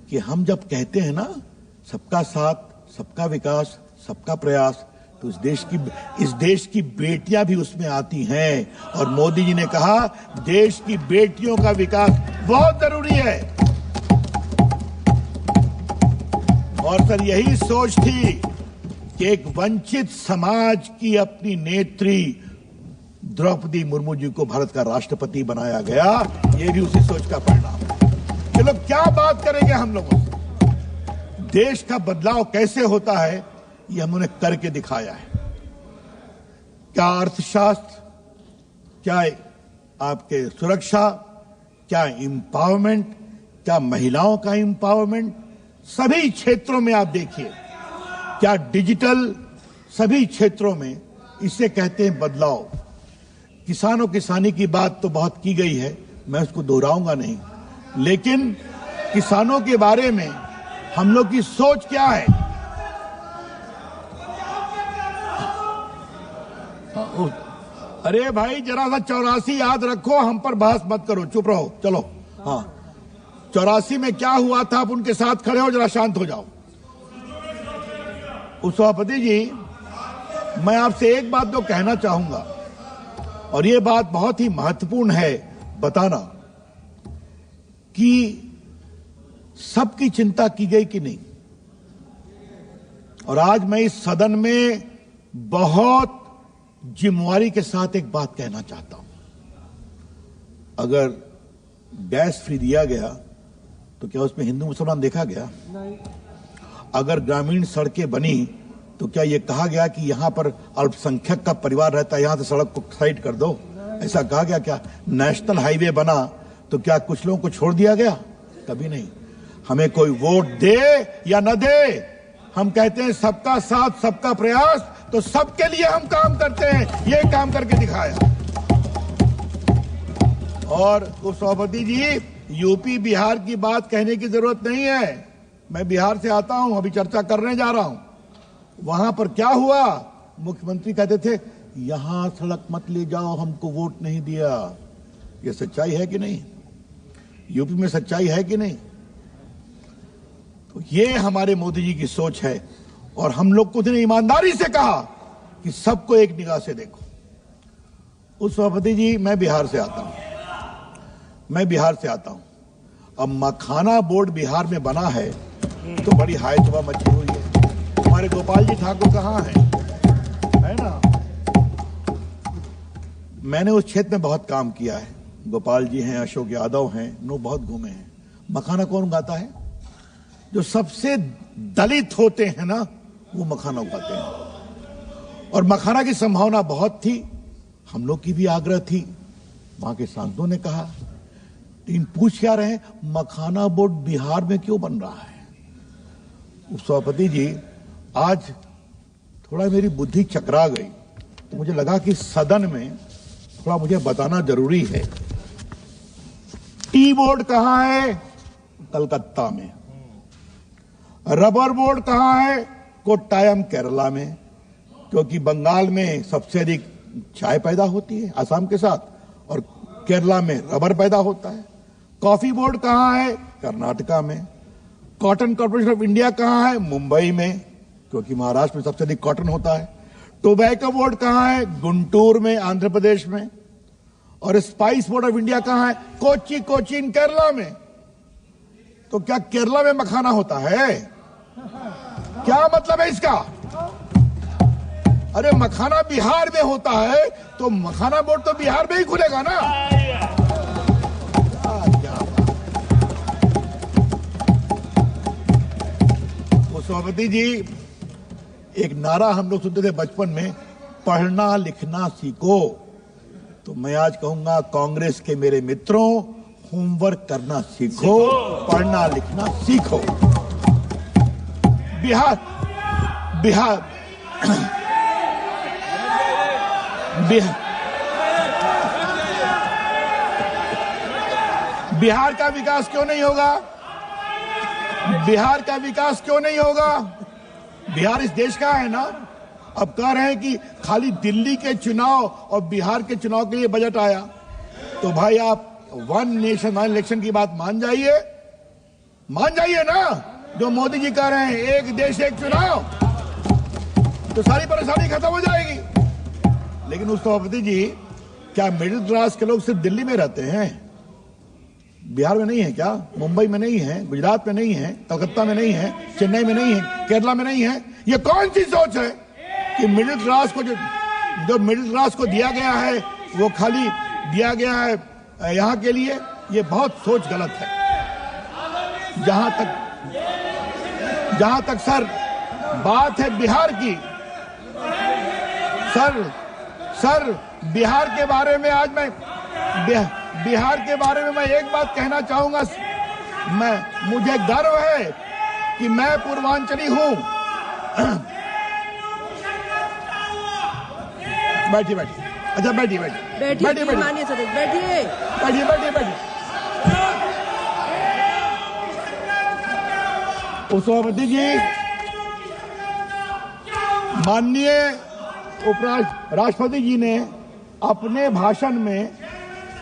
कि हम जब कहते हैं ना सबका साथ, सबका विकास, सबका प्रयास, तो इस देश की बेटियां भी उसमें आती हैं। और मोदी जी ने कहा देश की बेटियों का विकास बहुत जरूरी है। और सर यही सोच थी कि एक वंचित समाज की अपनी नेत्री द्रौपदी मुर्मू जी को भारत का राष्ट्रपति बनाया गया। ये भी उसी सोच का परिणाम है। चलो क्या बात करेंगे हम लोगों से, देश का बदलाव कैसे होता है ये हमने करके दिखाया है। क्या अर्थशास्त्र, क्या आपके सुरक्षा, क्या एम्पावरमेंट, क्या महिलाओं का एम्पावरमेंट, सभी क्षेत्रों में आप देखिए, क्या डिजिटल, सभी क्षेत्रों में इसे कहते हैं बदलाव। किसानों किसानी की बात तो बहुत की गई है, मैं उसको दोहराऊंगा नहीं, लेकिन किसानों के बारे में हम लोग की सोच क्या है? अरे भाई जरा सा 84 याद रखो, हम पर बहस मत करो, चुप रहो। चलो हाँ, 84 में क्या हुआ था, आप उनके साथ खड़े हो, जरा शांत हो जाओ। उपसभापति जी, मैं आपसे एक बात तो कहना चाहूंगा, और ये बात बहुत ही महत्वपूर्ण है बताना, कि सबकी चिंता की गई कि नहीं। और आज मैं इस सदन में बहुत जिम्मेवारी के साथ एक बात कहना चाहता हूं। अगर गैस फ्री दिया गया तो क्या उसमें हिंदू मुसलमान देखा गया? नहीं। अगर ग्रामीण सड़कें बनी तो क्या यह कहा गया कि यहां पर अल्पसंख्यक का परिवार रहता है, यहां से सड़क को साइड कर दो, ऐसा कहा गया? क्या नेशनल हाईवे बना तो क्या कुछ लोगों को छोड़ दिया गया? कभी नहीं। हमें कोई वोट दे या न दे, हम कहते हैं सबका साथ, सबका प्रयास, तो सबके लिए हम काम करते हैं। ये काम करके दिखाया। और उपसभापति जी, यूपी बिहार की बात कहने की जरूरत नहीं है। मैं बिहार से आता हूं, अभी चर्चा करने जा रहा हूं। वहां पर क्या हुआ, मुख्यमंत्री कहते थे यहां सड़क मत ले जाओ, हमको वोट नहीं दिया। ये सच्चाई है कि नहीं? यूपी में सच्चाई है कि नहीं? तो ये हमारे मोदी जी की सोच है। और हम लोग को उन्होंने ईमानदारी से कहा कि सबको एक निगाह से देखो। उस सभापति जी, मैं बिहार से आता हूं। अब मखाना बोर्ड बिहार में बना है तो बड़ी हाय तबाह मची हुई है। हमारे गोपाल जी ठाकुर कहाँ हैं? है ना? मैंने उस क्षेत्र में बहुत काम किया है। गोपाल जी हैं, अशोक यादव हैं, लोग बहुत घूमे हैं। मखाना कौन उगाता है? जो सबसे दलित होते हैं ना, वो मखाना उगाते हैं। और मखाना की संभावना बहुत थी, हम लोग की भी आग्रह थी, वहां के सांसदों ने कहा। लेकिन पूछ क्या रहे, मखाना बोर्ड बिहार में क्यों बन रहा है? सभापति जी, आज थोड़ा मेरी बुद्धि चकरा गई, तो मुझे लगा कि सदन में थोड़ा मुझे बताना जरूरी है। टी बोर्ड कहां है? कलकत्ता में। रबर बोर्ड कहां है? कोट्टायम केरला में, क्योंकि बंगाल में सबसे अधिक चाय पैदा होती है असम के साथ, और केरला में रबर पैदा होता है। कॉफी बोर्ड कहां है? कर्नाटका में। कॉटन कॉर्पोरेशन ऑफ इंडिया कहां है? मुंबई में, क्योंकि महाराष्ट्र में सबसे अधिक कॉटन होता है। टोबैको बोर्ड कहां है? गुंटूर में, आंध्र प्रदेश में। और स्पाइस बोर्ड ऑफ इंडिया कहां है? कोचीन केरला में। तो क्या केरला में मखाना होता है? क्या मतलब है इसका? अरे मखाना बिहार में होता है, तो मखाना बोर्ड तो बिहार में ही खुलेगा ना। तो सभापति जी, एक नारा हम लोग सुनते थे बचपन में, पढ़ना लिखना सीखो। तो मैं आज कहूंगा, कांग्रेस के मेरे मित्रों, होमवर्क करना सीखो, पढ़ना लिखना सीखो। बिहार का विकास क्यों नहीं होगा? बिहार का विकास क्यों नहीं होगा? बिहार इस देश का है ना। अब कह रहे हैं कि खाली दिल्ली के चुनाव और बिहार के चुनाव के लिए बजट आया, तो भाई आप वन नेशन वन इलेक्शन की बात मान जाइए ना। जो मोदी जी कह रहे हैं, एक देश एक चुनाव, तो सारी परेशानी खत्म हो जाएगी। लेकिन उस सभापति जी, क्या मिडिल क्लास के लोग सिर्फ दिल्ली में रहते हैं? बिहार में नहीं है क्या? मुंबई में नहीं है? गुजरात में नहीं है? कलकत्ता में नहीं है? चेन्नई में नहीं है? केरला में नहीं है? ये कौन सी सोच है कि मिडिल क्लास को जो मिडिल क्लास को दिया गया है, वो खाली दिया गया है यहां के लिए? ये बहुत सोच गलत है। जहां तक सर बात है बिहार की, सर बिहार के बारे में आज मैं बिहार के बारे में मैं एक बात कहना चाहूंगा। मुझे गर्व है कि मैं पूर्वांचली हूं। बैठिए। अच्छा बैठिए। माननीय सदस्य बैठिए। सभापति जी, माननीय राष्ट्रपति जी ने अपने भाषण में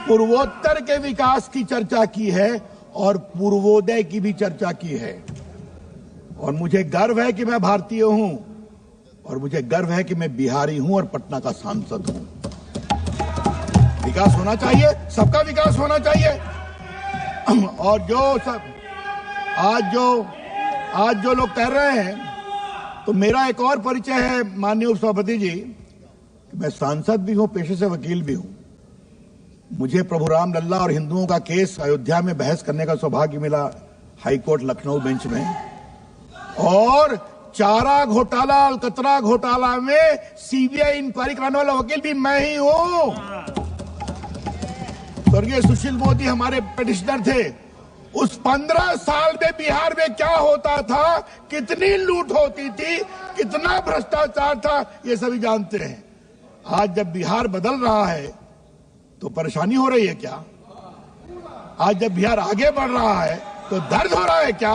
पूर्वोत्तर के विकास की चर्चा की है और पूर्वोदय की भी चर्चा की है। और मुझे गर्व है कि मैं भारतीय हूं, और मुझे गर्व है कि मैं बिहारी हूं और पटना का सांसद हूं। विकास होना चाहिए, सबका विकास होना चाहिए। और आज जो लोग कह रहे हैं, तो मेरा एक और परिचय है माननीय उपसभापति जी, कि मैं सांसद भी हूं, पेशे से वकील भी हूं। मुझे प्रभु राम लल्ला और हिंदुओं का केस अयोध्या में बहस करने का सौभाग्य मिला हाईकोर्ट लखनऊ बेंच में। और चारा घोटाला, अलकतरा घोटाला में सीबीआई इंक्वायरी कराने वाला वकील भी मैं ही हूं। स्वर्गीय सुशील मोदी हमारे पिटिशनर थे। उस 15 साल में बिहार में क्या होता था, कितनी लूट होती थी, कितना भ्रष्टाचार था, ये सभी जानते हैं। आज जब बिहार बदल रहा है तो परेशानी हो रही है क्या? आज जब बिहार आगे बढ़ रहा है तो दर्द हो रहा है क्या?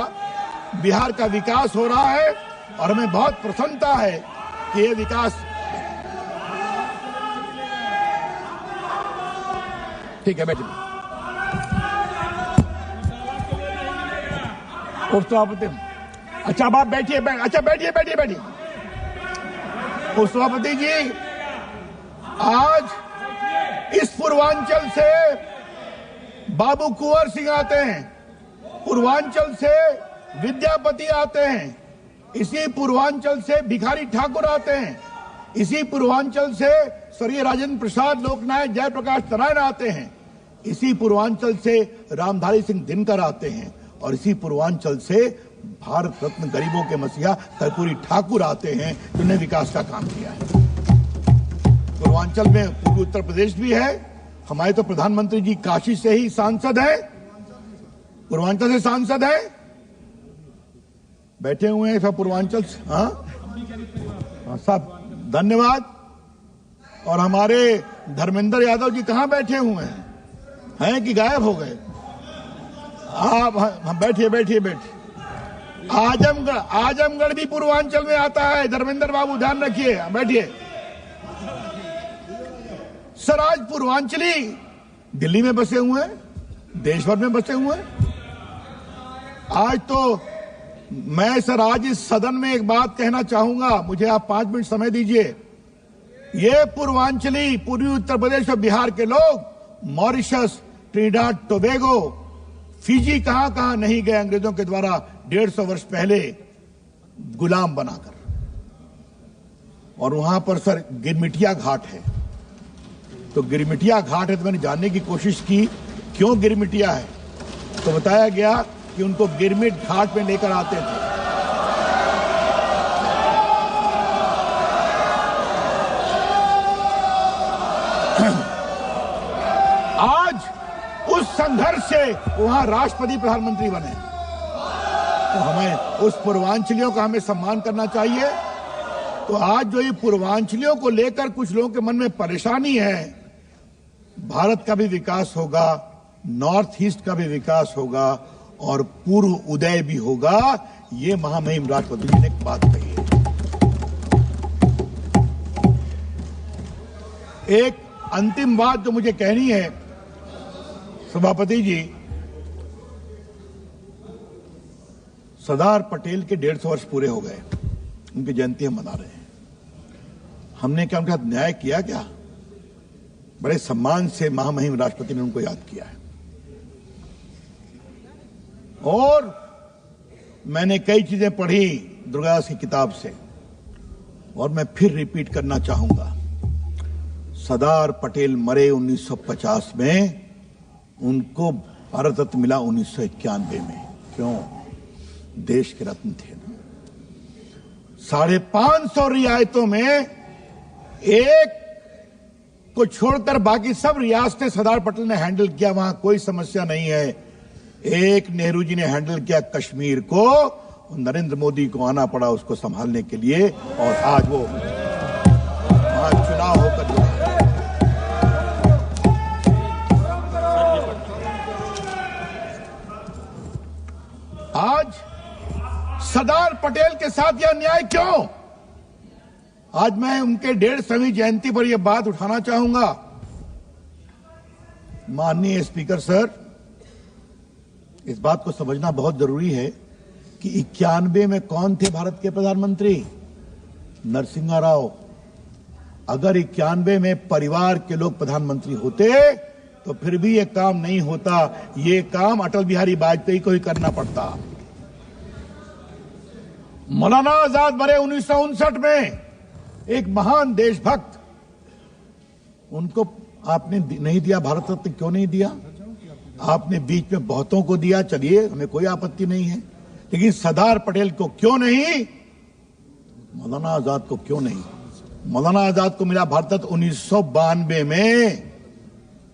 बिहार का विकास हो रहा है और हमें बहुत प्रसन्नता है कि ये विकास। ठीक है, बैठिए। उपसभापति, अच्छा आप बैठिए। अच्छा बैठिए। उपसभापति जी, आज इस पूर्वांचल से बाबू कुंवर सिंह आते हैं, पूर्वांचल से विद्यापति आते हैं, इसी पूर्वांचल से भिखारी ठाकुर आते हैं, इसी पूर्वांचल से स्वर्गीय राजेंद्र प्रसाद, लोकनायक जयप्रकाश नारायण आते हैं, इसी पूर्वांचल से रामधारी सिंह दिनकर आते हैं, और इसी पूर्वांचल से भारत रत्न गरीबों के मसीहा कर्पूरी ठाकुर आते हैं जिन्होंने विकास का काम किया है। पूर्वांचल में पूर्वी उत्तर प्रदेश भी है। हमारे तो प्रधानमंत्री जी काशी से ही सांसद है, पूर्वांचल से सांसद है, बैठे हुए हैं सब पूर्वांचल से। हाँ साहब धन्यवाद। और हमारे धर्मेंद्र यादव जी कहां बैठे हुए हैं कि गायब हो गए? आप बैठिए बैठिए बैठिए। आजमगढ़ भी पूर्वांचल में आता है। धर्मेंद्र बाबू ध्यान रखिए, बैठिए। सर आज पूर्वांचली दिल्ली में बसे हुए हैं, देश भर में बसे हुए हैं। आज तो मैं सर आज इस सदन में एक बात कहना चाहूंगा, मुझे आप 5 मिनट समय दीजिए। ये पूर्वांचली पूर्वी उत्तर प्रदेश और बिहार के लोग मॉरिशस, ट्रिनिडाद टोबैगो, फिजी कहां नहीं गए अंग्रेजों के द्वारा 150 वर्ष पहले गुलाम बनाकर। और वहां पर सर गिरमिटिया घाट है। तो गिरमिटिया घाट है तो मैंने जानने की कोशिश की क्यों गिरमिटिया है, तो बताया गया कि उनको गिरमिट घाट में लेकर आते थे। आज उस संघर्ष से वहां राष्ट्रपति प्रधानमंत्री बने। तो हमें उस पूर्वांचलियों का हमें सम्मान करना चाहिए। तो आज जो ये पूर्वांचलियों को लेकर कुछ लोगों के मन में परेशानी है, भारत का भी विकास होगा, नॉर्थ ईस्ट का भी विकास होगा और पूर्व उदय भी होगा, ये महामहिम राष्ट्रपति जी ने एक बात कही है। एक अंतिम बात जो मुझे कहनी है सभापति जी, सरदार पटेल के 150 वर्ष पूरे हो गए, उनकी जयंती हम मना रहे हैं। हमने क्या उनके साथ न्याय किया? क्या बड़े सम्मान से महामहिम राष्ट्रपति ने उनको याद किया है। और मैंने कई चीजें पढ़ी दुर्गादास की किताब से और मैं फिर रिपीट करना चाहूंगा। सरदार पटेल मरे 1950 में, उनको भारत रत्न मिला 1991 में। क्यों? देश के रत्न थे। 550 रियायतों में एक को छोड़कर बाकी सब रियासतें सरदार पटेल ने हैंडल किया, वहां कोई समस्या नहीं है। एक नेहरू जी ने हैंडल किया कश्मीर को, नरेंद्र मोदी को आना पड़ा उसको संभालने के लिए, और आज वो वहां चुनाव होकर जुड़ा। आज सरदार पटेल के साथ यह अन्याय क्यों? आज मैं उनके 150वीं जयंती पर यह बात उठाना चाहूंगा। माननीय स्पीकर सर, इस बात को समझना बहुत जरूरी है कि 91 में कौन थे भारत के प्रधानमंत्री? नरसिम्हा राव। अगर 91 में परिवार के लोग प्रधानमंत्री होते तो फिर भी यह काम नहीं होता। ये काम अटल बिहारी वाजपेयी को ही करना पड़ता। मौलाना आजाद मरे 1959 में, एक महान देशभक्त। उनको आपने नहीं दिया भारत रत्न, क्यों नहीं दिया? आपने बीच में बहुतों को दिया, चलिए हमें कोई आपत्ति नहीं है, लेकिन सरदार पटेल को क्यों नहीं? मौलाना आजाद को क्यों नहीं? मौलाना आजाद को मिला भारत रत्न 1992 में,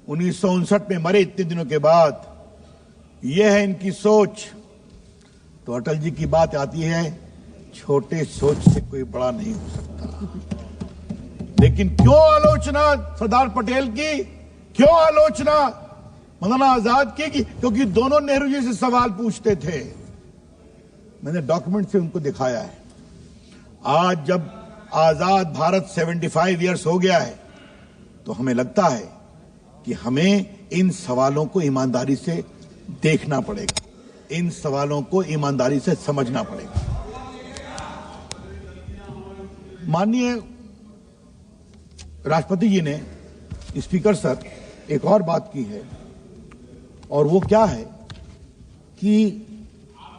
1959 में मरे इतने दिनों के बाद। यह है इनकी सोच। तो अटल जी की बात आती है, छोटे सोच से कोई बड़ा नहीं हो सकता। लेकिन क्यों आलोचना सरदार पटेल की, क्यों आलोचना मौलाना आजाद की? क्योंकि दोनों नेहरू जी से सवाल पूछते थे। मैंने डॉक्यूमेंट से उनको दिखाया है। आज जब आजाद भारत 75 इयर्स हो गया है, तो हमें लगता है कि हमें इन सवालों को ईमानदारी से देखना पड़ेगा, इन सवालों को ईमानदारी से समझना पड़ेगा। माननीय राष्ट्रपति जी ने, स्पीकर सर, एक और बात की है, और वो क्या है कि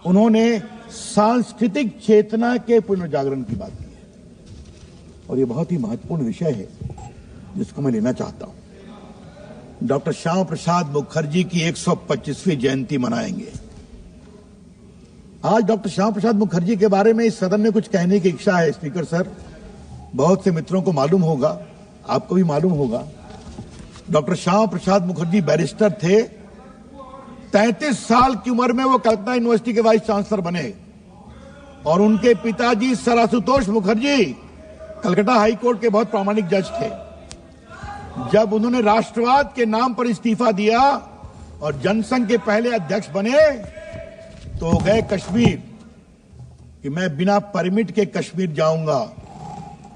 उन्होंने सांस्कृतिक चेतना के पुनर्जागरण की बात की है, और ये बहुत ही महत्वपूर्ण विषय है जिसको मैं लेना चाहता हूं। डॉक्टर श्यामा प्रसाद मुखर्जी की 125वीं जयंती मनाएंगे। आज डॉक्टर श्यामा प्रसाद मुखर्जी के बारे में इस सदन में कुछ कहने की इच्छा है स्पीकर सर। बहुत से मित्रों को मालूम होगा, आपको भी मालूम होगा, डॉक्टर श्यामा प्रसाद मुखर्जी बैरिस्टर थे। 33 साल की उम्र में वो कलकत्ता यूनिवर्सिटी के वाइस चांसलर बने और उनके पिताजी sir Ashutosh Mukherjee Calcutta high court के बहुत प्रामाणिक जज थे। जब उन्होंने राष्ट्रवाद के नाम पर इस्तीफा दिया और जनसंघ के पहले अध्यक्ष बने तो गए कश्मीर कि मैं बिना परमिट के कश्मीर जाऊंगा।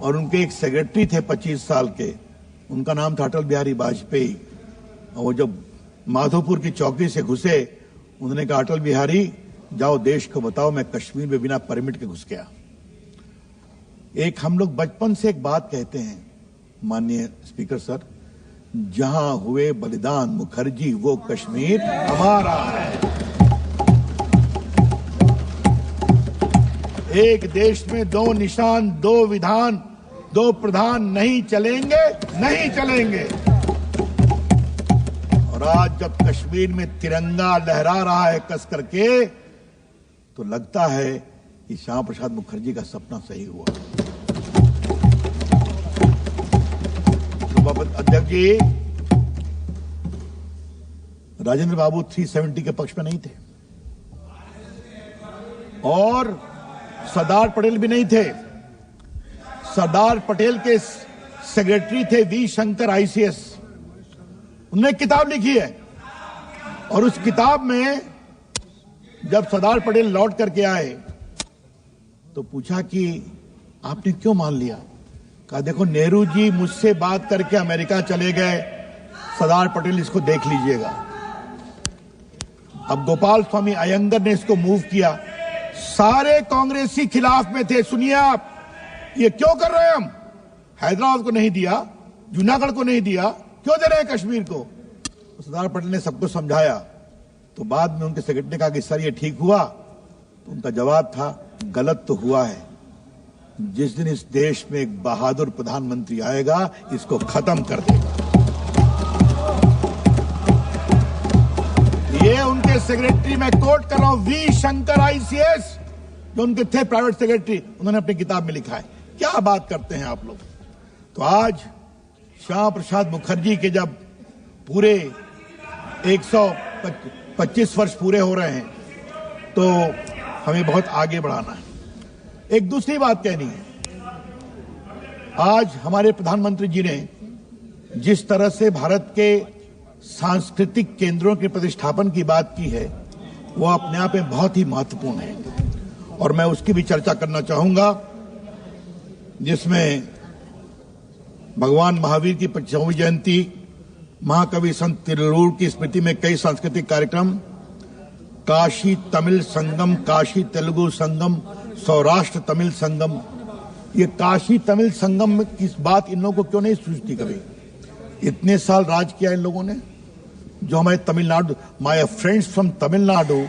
और उनके एक सेक्रेटरी थे 25 साल के, उनका नाम था अटल बिहारी वाजपेयी। और वो जब माधोपुर की चौकी से घुसे, उन्होंने कहा अटल बिहारी जाओ देश को बताओ मैं कश्मीर में बिना परमिट के घुस गया। एक हम लोग बचपन से एक बात कहते हैं माननीय स्पीकर सर, जहां हुए बलिदान मुखर्जी वो कश्मीर हमारा है। एक देश में दो निशान, दो विधान, दो प्रधान नहीं चलेंगे, नहीं चलेंगे। और आज जब कश्मीर में तिरंगा लहरा रहा है कस करके, तो लगता है कि श्यामा प्रसाद मुखर्जी का सपना सही हुआ। अध्यक्ष जी, राजेंद्र बाबू 370 के पक्ष में नहीं थे और सरदार पटेल भी नहीं थे। सरदार पटेल के सेक्रेटरी थे वी शंकर आईसीएस। उन्होंने किताब लिखी है और उस किताब में जब सरदार पटेल लौट करके आए तो पूछा कि आपने क्यों मान लिया? कहा देखो नेहरू जी मुझसे बात करके अमेरिका चले गए, सरदार पटेल इसको देख लीजिएगा। अब गोपाल स्वामी अयंगर ने इसको मूव किया, सारे कांग्रेसी खिलाफ में थे। सुनिए आप, ये क्यों कर रहे हैं हम? हैदराबाद को नहीं दिया, जूनागढ़ को नहीं दिया, क्यों दे रहे हैं कश्मीर को? तो सरदार पटेल ने सबको समझाया। तो बाद में उनके सेक्रेटरी ने कहा कि सर ये ठीक हुआ, तो उनका जवाब था गलत तो हुआ है। जिस दिन इस देश में एक बहादुर प्रधानमंत्री आएगा इसको खत्म कर देगा। ये उनके सेक्रेटरी, मैं कोट कर रहा हूं, वी शंकर आईसीएस, जो उनके थे प्राइवेट सेक्रेटरी, उन्होंने अपनी किताब में लिखा है। क्या बात करते हैं आप लोग। तो आज श्यामा प्रसाद मुखर्जी के जब पूरे 125 वर्ष पूरे हो रहे हैं तो हमें बहुत आगे बढ़ाना है। एक दूसरी बात कहनी है, आज हमारे प्रधानमंत्री जी ने जिस तरह से भारत के सांस्कृतिक केंद्रों के प्रतिष्ठापन की बात की है वो अपने आप में बहुत ही महत्वपूर्ण है और मैं उसकी भी चर्चा करना चाहूंगा, जिसमें भगवान महावीर की 25वीं जयंती, महाकवि संत तिरुवल्लुवर की स्मृति में कई सांस्कृतिक कार्यक्रम, काशी तमिल संगम, काशी तेलुगु संगम, सौराष्ट्र तमिल संगम। ये काशी तमिल संगम की बात इन लोगों को क्यों नहीं सूझती कभी? इतने साल राज किया इन लोगों ने। जो हमारे Tamil Nadu, my friends from Tamil Nadu,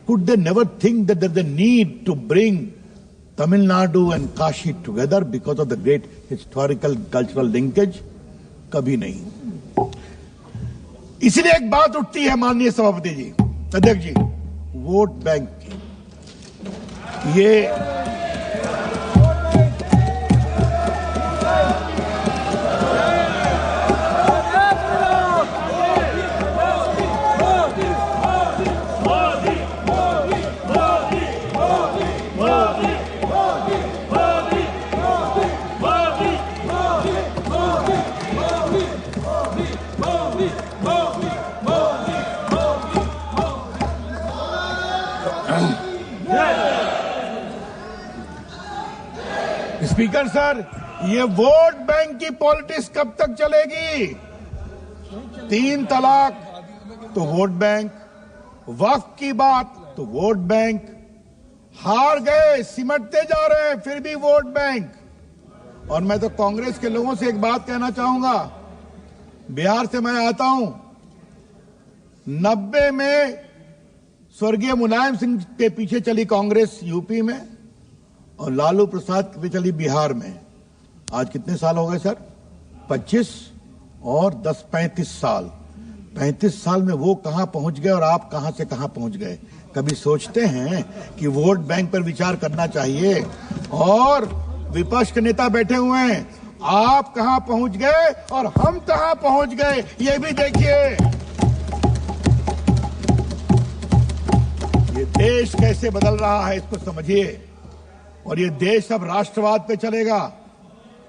could they never think that there is a need to bring Tamil Nadu and Kashi together because of the great historical cultural linkage? कभी नहीं। इसलिए एक बात उठती है माननीय सभापति जी, अध्यक्ष जी, वोट बैंक की। ये स्पीकर सर, ये वोट बैंक की पॉलिटिक्स कब तक चलेगी? 3 तलाक तो वोट बैंक, वक्फ की बात तो वोट बैंक, हार गए, सिमटते जा रहे हैं, फिर भी वोट बैंक। और मैं तो कांग्रेस के लोगों से एक बात कहना चाहूंगा, बिहार से मैं आता हूं, 90 में स्वर्गीय मुलायम सिंह के पीछे चली कांग्रेस यूपी में और लालू प्रसाद पे चली बिहार में। आज कितने साल हो गए सर? 25 और 10 35 साल। 35 साल में वो कहां पहुंच गए और आप कहां से कहां पहुंच गए। कभी सोचते हैं कि वोट बैंक पर विचार करना चाहिए? और विपक्ष के नेता बैठे हुए हैं, आप कहां पहुंच गए और हम कहां पहुंच गए, ये भी देखिए। ये देश कैसे बदल रहा है, इसको समझिए। और ये देश अब राष्ट्रवाद पे चलेगा।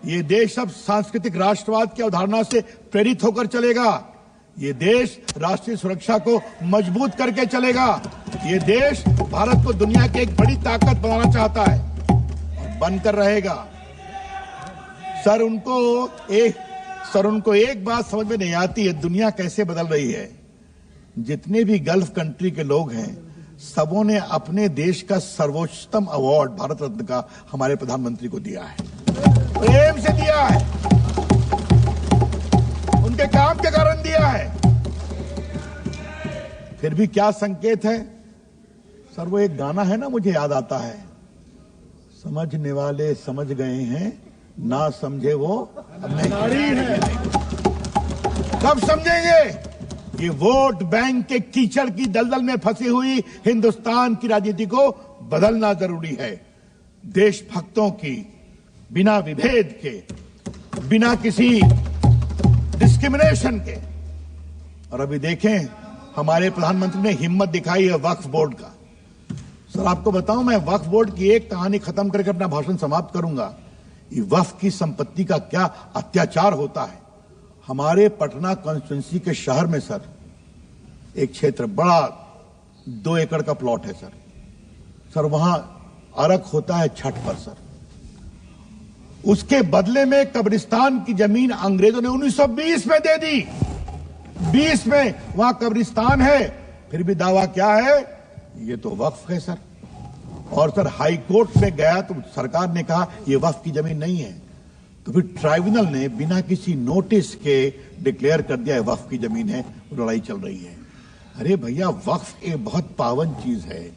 ये देश अब सांस्कृतिक राष्ट्रवाद की अवधारणा से प्रेरित होकर चलेगा। ये देश राष्ट्रीय सुरक्षा को मजबूत करके चलेगा। ये देश भारत को दुनिया की एक बड़ी ताकत बनाना चाहता है और बनकर रहेगा। सर उनको एक बात समझ में नहीं आती है, दुनिया कैसे बदल रही है। जितने भी गल्फ कंट्री के लोग हैं, सबों ने अपने देश का सर्वोच्चतम अवार्ड भारत रत्न का हमारे प्रधानमंत्री को दिया है, प्रेम से दिया है, उनके काम के कारण दिया है। फिर भी क्या संकेत है सर? वो एक गाना है ना, मुझे याद आता है, समझने वाले समझ गए हैं, ना समझे वो अब नहीं। कब समझेंगे? ये वोट बैंक के कीचड़ की दलदल में फंसी हुई हिंदुस्तान की राजनीति को बदलना जरूरी है। देशभक्तों की बिना विभेद के, बिना किसी डिस्क्रिमिनेशन के। और अभी देखें, हमारे प्रधानमंत्री ने हिम्मत दिखाई है वक्फ बोर्ड का। सर आपको बताऊं, मैं वक्फ बोर्ड की एक कहानी खत्म करके अपना भाषण समाप्त करूंगा। ये वक्फ की संपत्ति का क्या अत्याचार होता है। हमारे पटना कॉन्स्टिट्यूंसी के शहर में सर एक क्षेत्र बड़ा 2 एकड़ का प्लॉट है सर वहां अर्घ होता है छठ पर सर। उसके बदले में कब्रिस्तान की जमीन अंग्रेजों ने 1920 में दे दी। 20 में वहां कब्रिस्तान है, फिर भी दावा क्या है? ये तो वक्फ है सर। और सर हाई कोर्ट में गया तो सरकार ने कहा ये वक्फ की जमीन नहीं है। तो फिर ट्राइब्यूनल ने बिना किसी नोटिस के डिक्लेयर कर दिया है वक्फ की जमीन है। लड़ाई चल रही है। अरे भैया, वक्फ एक बहुत पावन चीज है।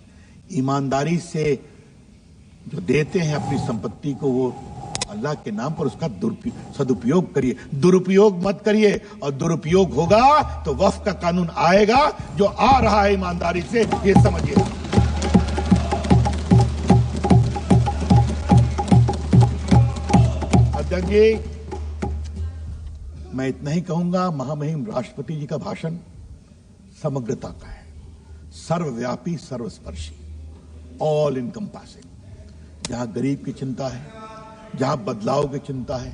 ईमानदारी से जो देते हैं अपनी संपत्ति को, वो अल्लाह के नाम पर उसका सदुपयोग करिए, दुरुपयोग मत करिए। और दुरुपयोग होगा तो वक्फ का कानून आएगा, जो आ रहा है ईमानदारी से, ये समझिए। अध्यक्ष जी, मैं इतना ही कहूंगा, महामहिम राष्ट्रपति जी का भाषण समग्रता का है, सर्वव्यापी, सर्वस्पर्शी, ऑल इनकम्पासिंग। जहां गरीब की चिंता है, जहां बदलाव की चिंता है,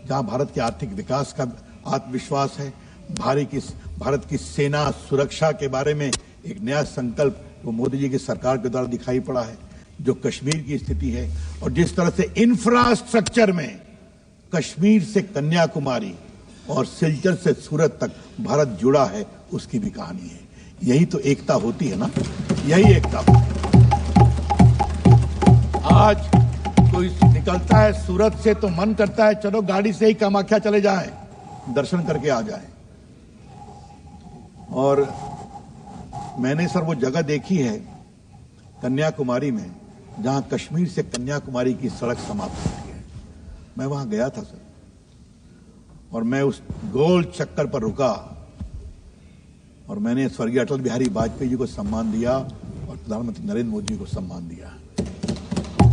जहां भारत के आर्थिक विकास का आत्मविश्वास है, भारत की सेना सुरक्षा के बारे में एक नया संकल्प वो मोदी जी की सरकार के द्वारा दिखाई पड़ा है, जो कश्मीर की स्थिति है, और जिस तरह से इंफ्रास्ट्रक्चर में कश्मीर से कन्याकुमारी और सिलचर से सूरत तक भारत जुड़ा है, उसकी भी कहानी है। यही तो एकता होती है ना, यही एकता होती है। आज कोई निकलता है सूरत से तो मन करता है चलो गाड़ी से ही कामाख्या चले जाएं, दर्शन करके आ जाएं। और मैंने सर वो जगह देखी है कन्याकुमारी में, जहां कश्मीर से कन्याकुमारी की सड़क समाप्त होती है। मैं वहां गया था सर, और मैं उस गोल चक्कर पर रुका और मैंने स्वर्गीय अटल बिहारी वाजपेयी जी को सम्मान दिया और प्रधानमंत्री नरेंद्र मोदी जी को सम्मान दिया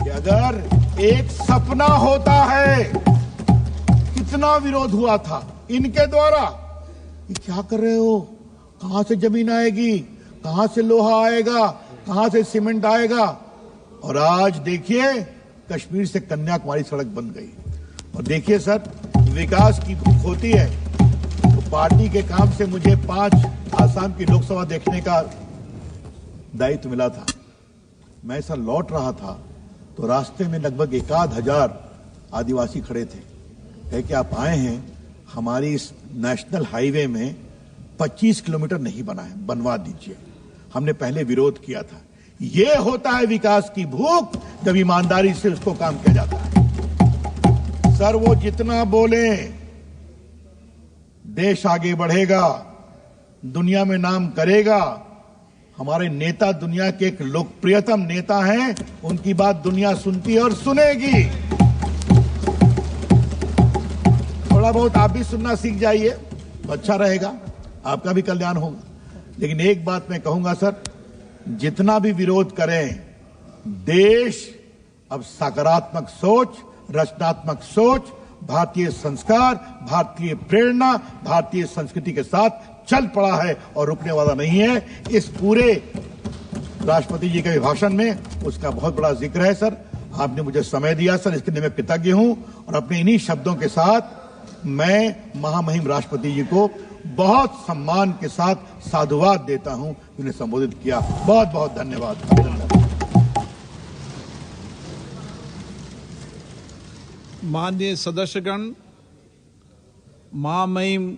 कि अगर एक सपना होता है, कितना विरोध हुआ था इनके द्वारा, ये क्या कर रहे हो, कहां से जमीन आएगी, कहां से लोहा आएगा, कहां से सीमेंट आएगा। और आज देखिए कश्मीर से कन्याकुमारी सड़क बन गई। और देखिए सर, विकास की भूख होती है तो पार्टी के काम से मुझे 5 आसाम की लोकसभा देखने का दायित्व मिला था। मैं सर लौट रहा था तो रास्ते में लगभग 1,000 आदिवासी खड़े थे। कहे कि आप आए हैं, हमारी इस नेशनल हाईवे में 25 किलोमीटर नहीं बना है, बनवा दीजिए। हमने पहले विरोध किया था। ये होता है विकास की भूख, जब ईमानदारी से उसको काम किया जाता है। सर वो जितना बोले, देश आगे बढ़ेगा, दुनिया में नाम करेगा। हमारे नेता दुनिया के एक लोकप्रियतम नेता हैं, उनकी बात दुनिया सुनती है और सुनेगी। थोड़ा बहुत आप भी सुनना सीख जाइए तो अच्छा रहेगा, आपका भी कल्याण होगा। लेकिन एक बात मैं कहूंगा सर, जितना भी विरोध करें, देश अब सकारात्मक सोच, रचनात्मक सोच, भारतीय संस्कार, भारतीय प्रेरणा, भारतीय संस्कृति के साथ चल पड़ा है और रुकने वाला नहीं है। इस पूरे राष्ट्रपति जी के भाषण में उसका बहुत बड़ा जिक्र है। सर, आपने मुझे समय दिया सर, इसके लिए मैं कृतज्ञ हूं और अपने इन्हीं शब्दों के साथ मैं महामहिम राष्ट्रपति जी को बहुत सम्मान के साथ साधुवाद देता हूं, उन्हें संबोधित किया। बहुत बहुत धन्यवाद। माननीय सदस्यगण, महामहिम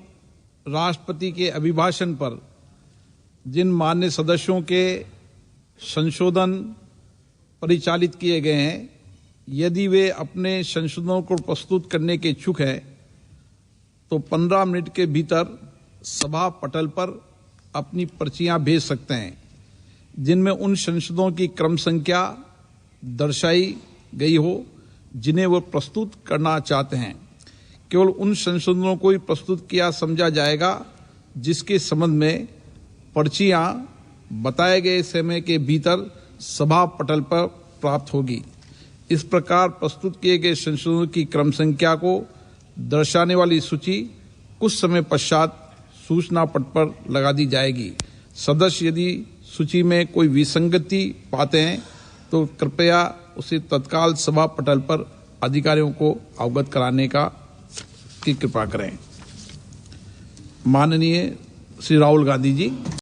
राष्ट्रपति के अभिभाषण पर जिन माननीय सदस्यों के संशोधन परिचालित किए गए हैं, यदि वे अपने संशोधनों को प्रस्तुत करने के इच्छुक हैं तो 15 मिनट के भीतर सभा पटल पर अपनी पर्चियां भेज सकते हैं, जिनमें उन संशोधनों की क्रम संख्या दर्शाई गई हो जिन्हें वो प्रस्तुत करना चाहते हैं। केवल उन संशोधनों को ही प्रस्तुत किया समझा जाएगा जिसके संबंध में पर्चियां बताए गए समय के भीतर सभा पटल पर प्राप्त होगी। इस प्रकार प्रस्तुत किए गए संशोधनों की क्रम संख्या को दर्शाने वाली सूची कुछ समय पश्चात सूचना पट पर लगा दी जाएगी। सदस्य यदि सूची में कोई विसंगति पाते हैं तो कृपया उसे तत्काल सभा पटल पर अधिकारियों को अवगत कराने की कृपा करें। माननीय श्री राहुल गांधी जी।